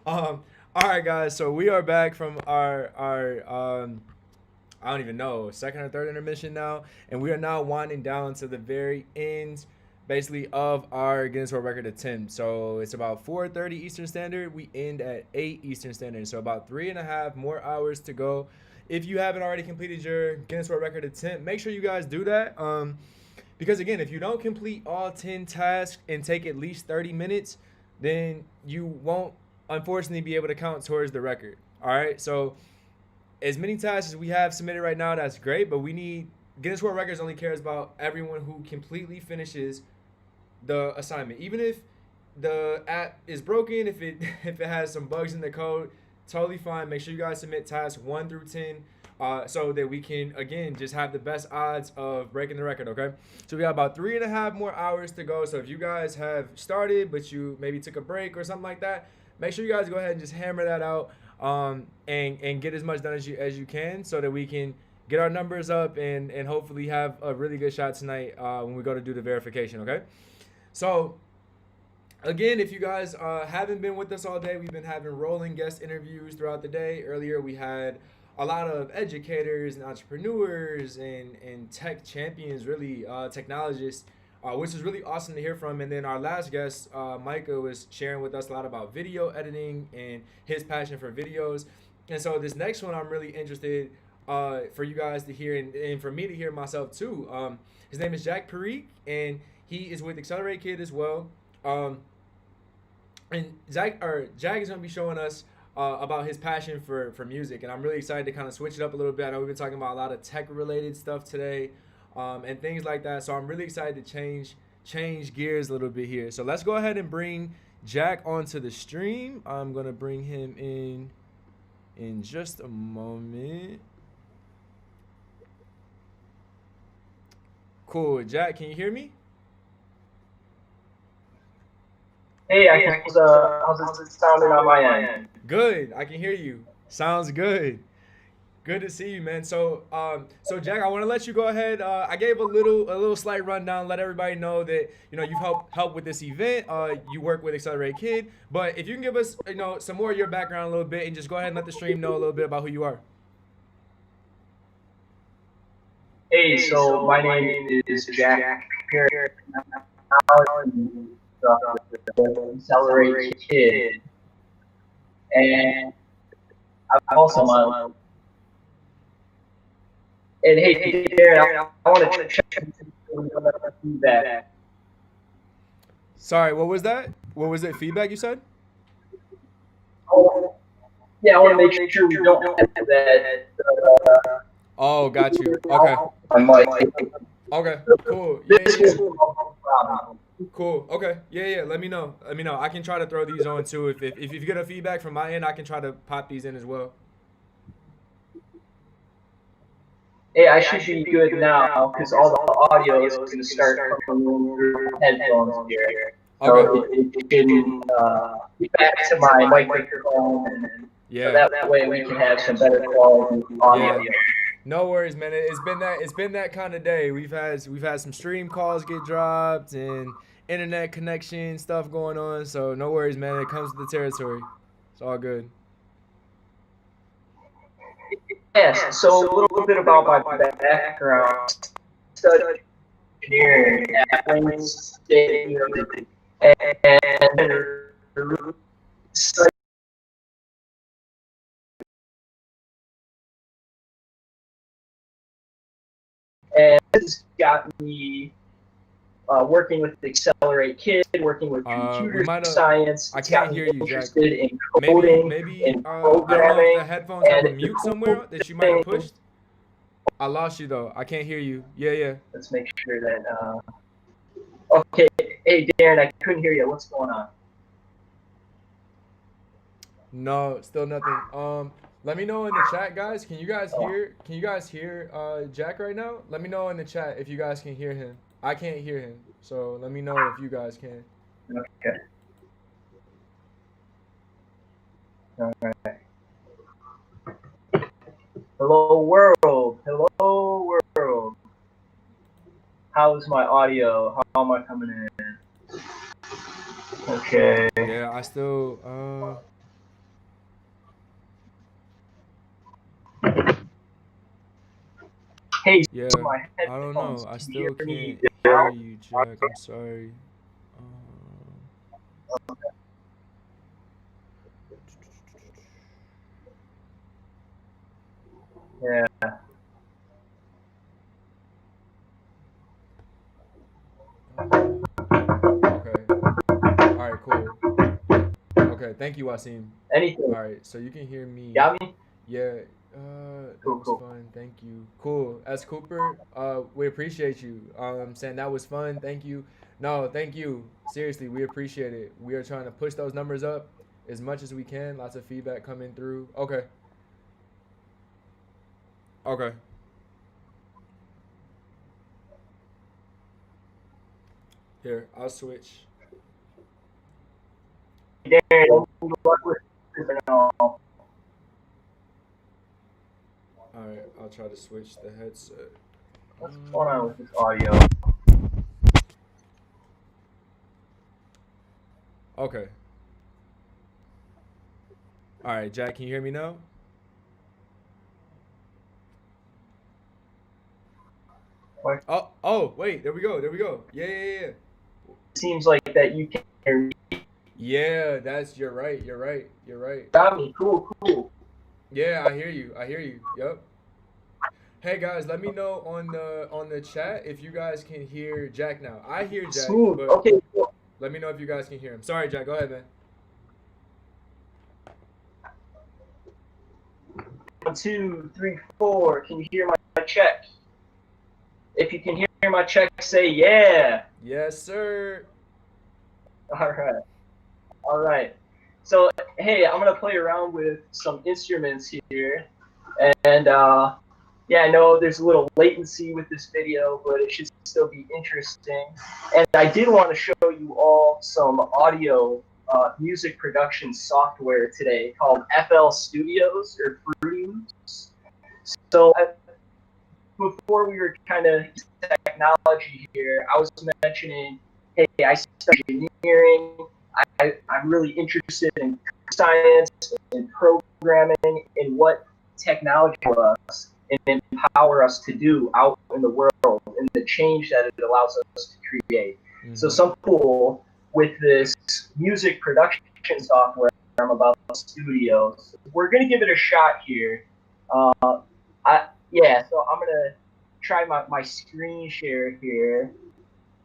All right, guys. So we are back from our I don't even know, second or third intermission now, and we are now winding down to the very end, basically, of our Guinness World Record attempt. So it's about 4:30 Eastern Standard. We end at 8 Eastern Standard. So about 3.5 more hours to go. If you haven't already completed your Guinness World Record attempt, make sure you guys do that. Because again, if you don't complete all 10 tasks and take at least 30 minutes, then you won't unfortunately be able to count towards the record. All right. So as many tasks as we have submitted right now, that's great, but we need Guinness World Records only cares about everyone who completely finishes the assignment. Even if the app is broken, if it if it has some bugs in the code, totally fine. Make sure you guys submit tasks 1 through 10, so that we can again just have the best odds of breaking the record. Okay, so we got about 3.5 more hours to go. So if you guys have started but you maybe took a break or something like that, make sure you guys go ahead and just hammer that out, and get as much done as you can, so that we can get our numbers up and hopefully have a really good shot tonight when we go to do the verification. Okay, so again, if you guys haven't been with us all day, we've been having rolling guest interviews throughout the day. Earlier we had a lot of educators and entrepreneurs and tech champions, really, technologists, which is really awesome to hear from. And then our last guest, Micah, was sharing with us a lot about video editing and his passion for videos. And so this next one, I'm really interested for you guys to hear, and for me to hear myself too. His name is Jack Parikh, and he is with Accelerate Kid as well. And Jack is going to be showing us about his passion for music, and I'm really excited to kind of switch it up a little bit. I know we've been talking about a lot of tech-related stuff today, and things like that. So I'm really excited to change gears a little bit here. So let's go ahead and bring Jack onto the stream. I'm gonna bring him in just a moment. Cool, Jack, can you hear me? Hey, how's it sounding on my end? Good, I can hear you. Sounds good. Good to see you, man. So, Jack, I want to let you go ahead. I gave a little slight rundown, let everybody know that you've helped with this event. You work with Accelerate Kid, but if you can give us some more of your background a little bit, and just go ahead and let the stream know a little bit about who you are. Hey, so my name is Jack Parikh. Accelerate Kid, and I'm also my. And hey, Darren, I want to check feedback. Sorry, what was that? What was it? Feedback you said? Yeah, I want to make sure we don't have that. Oh, got you. Okay. Okay. Cool. Yeah. Cool. Okay. Yeah. Let me know. I can try to throw these on too. If you get a feedback from my end, I can try to pop these in as well. Hey, I should be good now because all the audio is going to start coming through headphones here. Okay. So it can get back to my microphone, and so that way we can have some better quality audio. Yeah. No worries, man. It's been that kind of day. We've had some stream calls get dropped and internet connection stuff going on. So no worries, man. It comes with the territory. It's all good. Yes, so a little bit about my background. Studied engineering at Wayne State University, and studied. And this got me working with Accelerate Kid, working with computer science. I can't hear you, Jack. Interested in coding, maybe in I don't know programming. if the headphones have a mute somewhere that you might have pushed. I lost you though. I can't hear you. Yeah. Let's make sure that. Okay. Hey, Darren, I couldn't hear you. What's going on? No, still nothing. Let me know in the chat, guys. Can you guys hear Jack right now? Let me know in the chat if you guys can hear him. I can't hear him, so let me know if you guys can. Okay. All right. Hello, world. Hello, world. How's my audio? How am I coming in? Okay. Yeah, I still Hey, yeah, my I don't know. headphones. I Can you still hear me can't hear now? you, Jack. I'm sorry. Yeah. Okay. All right, cool. Okay, thank you, Wasim. Anything. All right, so you can hear me. Got me? Yeah, that Cool, was cool. fun. Thank you. Cool. As Cooper, we appreciate you. Saying that was fun. Thank you. No, thank you. Seriously, we appreciate it. We are trying to push those numbers up as much as we can. Lots of feedback coming through. Okay. Okay. Here, I'll switch. Darren, good luck with this and all. All right, I'll try to switch the headset. What's going on with this audio? Okay. All right, Jack, can you hear me now? What Oh, wait, there we go. There we go. Yeah. seems like that you can hear me. Yeah, you're right. You're right. You're right. Got me. Cool, cool. Yeah, I hear you. I hear you. Yep. Hey guys, let me know on the chat if you guys can hear Jack now. I hear Jack, Smooth. but Okay, cool. let me know if you guys can hear him. Sorry, Jack. Go ahead, man. 1, 2, 3, 4. Can you hear my check? If you can hear my check, say yeah. Yes, sir. All right. All right. So, hey, I'm going to play around with some instruments here. And yeah, I know there's a little latency with this video, but it should still be interesting. And I did want to show you all some audio music production software today called FL Studios or Fruity Loops. So before we were kind of technology here, I was mentioning, hey, I study engineering. I'm really interested in science and programming and what technology will us and empower us to do out in the world and the change that it allows us to create. Mm-hmm. So some cool with this music production software I'm about studios. We're gonna give it a shot here. Yeah, so I'm gonna try my screen share here.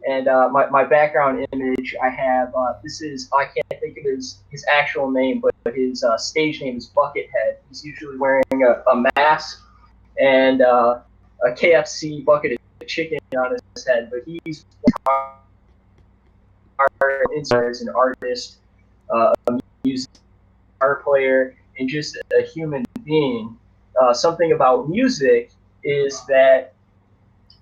And my background image, I have, this is, I can't think of his actual name, but his stage name is Buckethead. He's usually wearing a mask and a KFC bucket of chicken on his head, but he's as an artist, a music art player, and just a human being. Something about music is that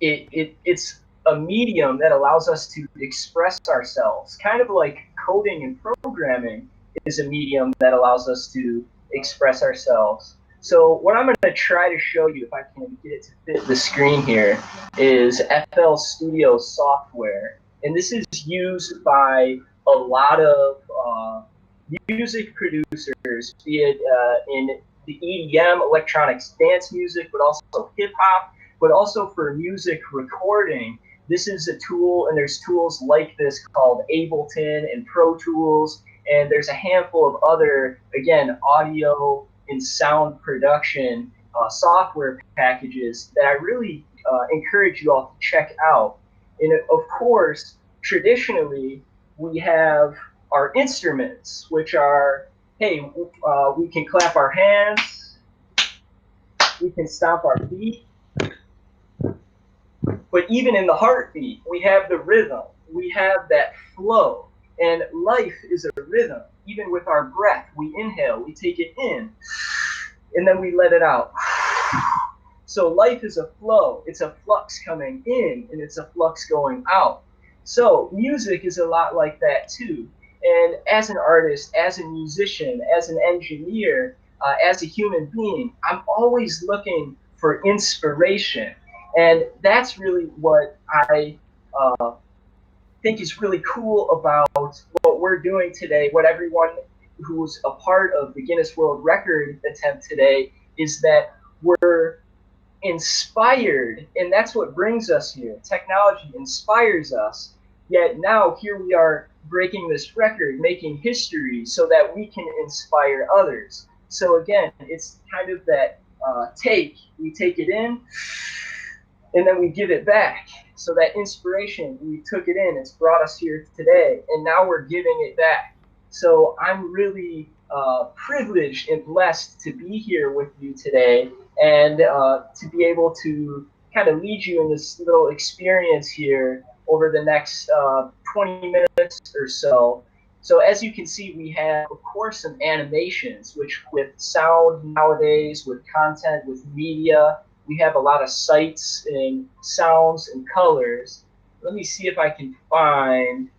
it's a medium that allows us to express ourselves, kind of like coding and programming is a medium that allows us to express ourselves. So what I'm going to try to show you, if I can get it to fit the screen here, is FL Studio software. And this is used by a lot of music producers, be it in the EDM, electronics dance music, but also hip hop, but also for music recording. This is a tool, and there's tools like this called Ableton and Pro Tools, and there's a handful of other, again, audio and sound production software packages that I really encourage you all to check out. And of course, traditionally, we have our instruments, which are, hey, we can clap our hands, we can stomp our feet, but even in the heartbeat, we have the rhythm, we have that flow, and life is a rhythm. Even with our breath, we inhale, we take it in, and then we let it out. So life is a flow. It's a flux coming in, and it's a flux going out. So music is a lot like that too. And as an artist, as a musician, as an engineer, as a human being, I'm always looking for inspiration. And that's really what I think is really cool about what we're doing today, what everyone who's a part of the Guinness World Record attempt today, is that we're inspired, and that's what brings us here. Technology inspires us, yet now here we are breaking this record, making history so that we can inspire others. So again, it's kind of that we take it in, and then we give it back. So that inspiration, we took it in, it's brought us here today, and now we're giving it back. So I'm really privileged and blessed to be here with you today, and to be able to kind of lead you in this little experience here over the next 20 minutes or so. So as you can see, we have, of course, some animations, which with sound nowadays, with content, with media, we have a lot of sights and sounds and colors. Let me see if I can find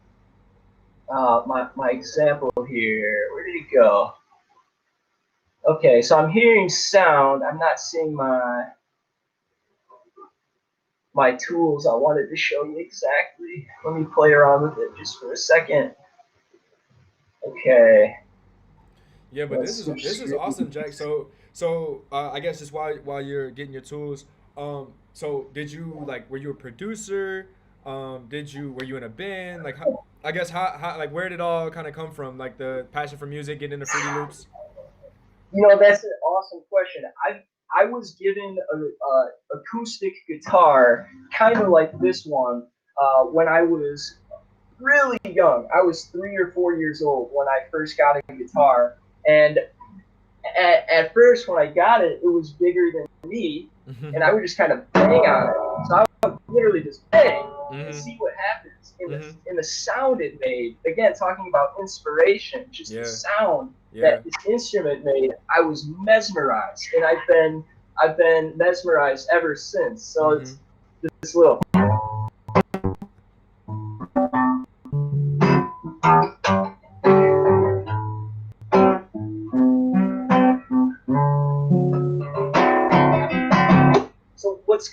my example here. Where did it go? Okay, so I'm hearing sound. I'm not seeing my tools. I wanted to show you exactly. Let me play around with it just for a second. Okay. Yeah, but this is awesome, Jack. So I guess just while you're getting your tools, so did you like were you a producer? Were you in a band? Like I guess how like where did it all kind of come from? Like the passion for music, getting into Fruity Loops. That's an awesome question. I was given a acoustic guitar, kind of like this one, when I was really young. I was 3 or 4 years old when I first got a guitar, and at first when I got it, it was bigger than me, and I would just kind of bang on it. So I would literally just bang and see what happens. In the sound it made, again, talking about inspiration, just the sound that this instrument made, I was mesmerized, and I've been mesmerized ever since. So it's this little. So what's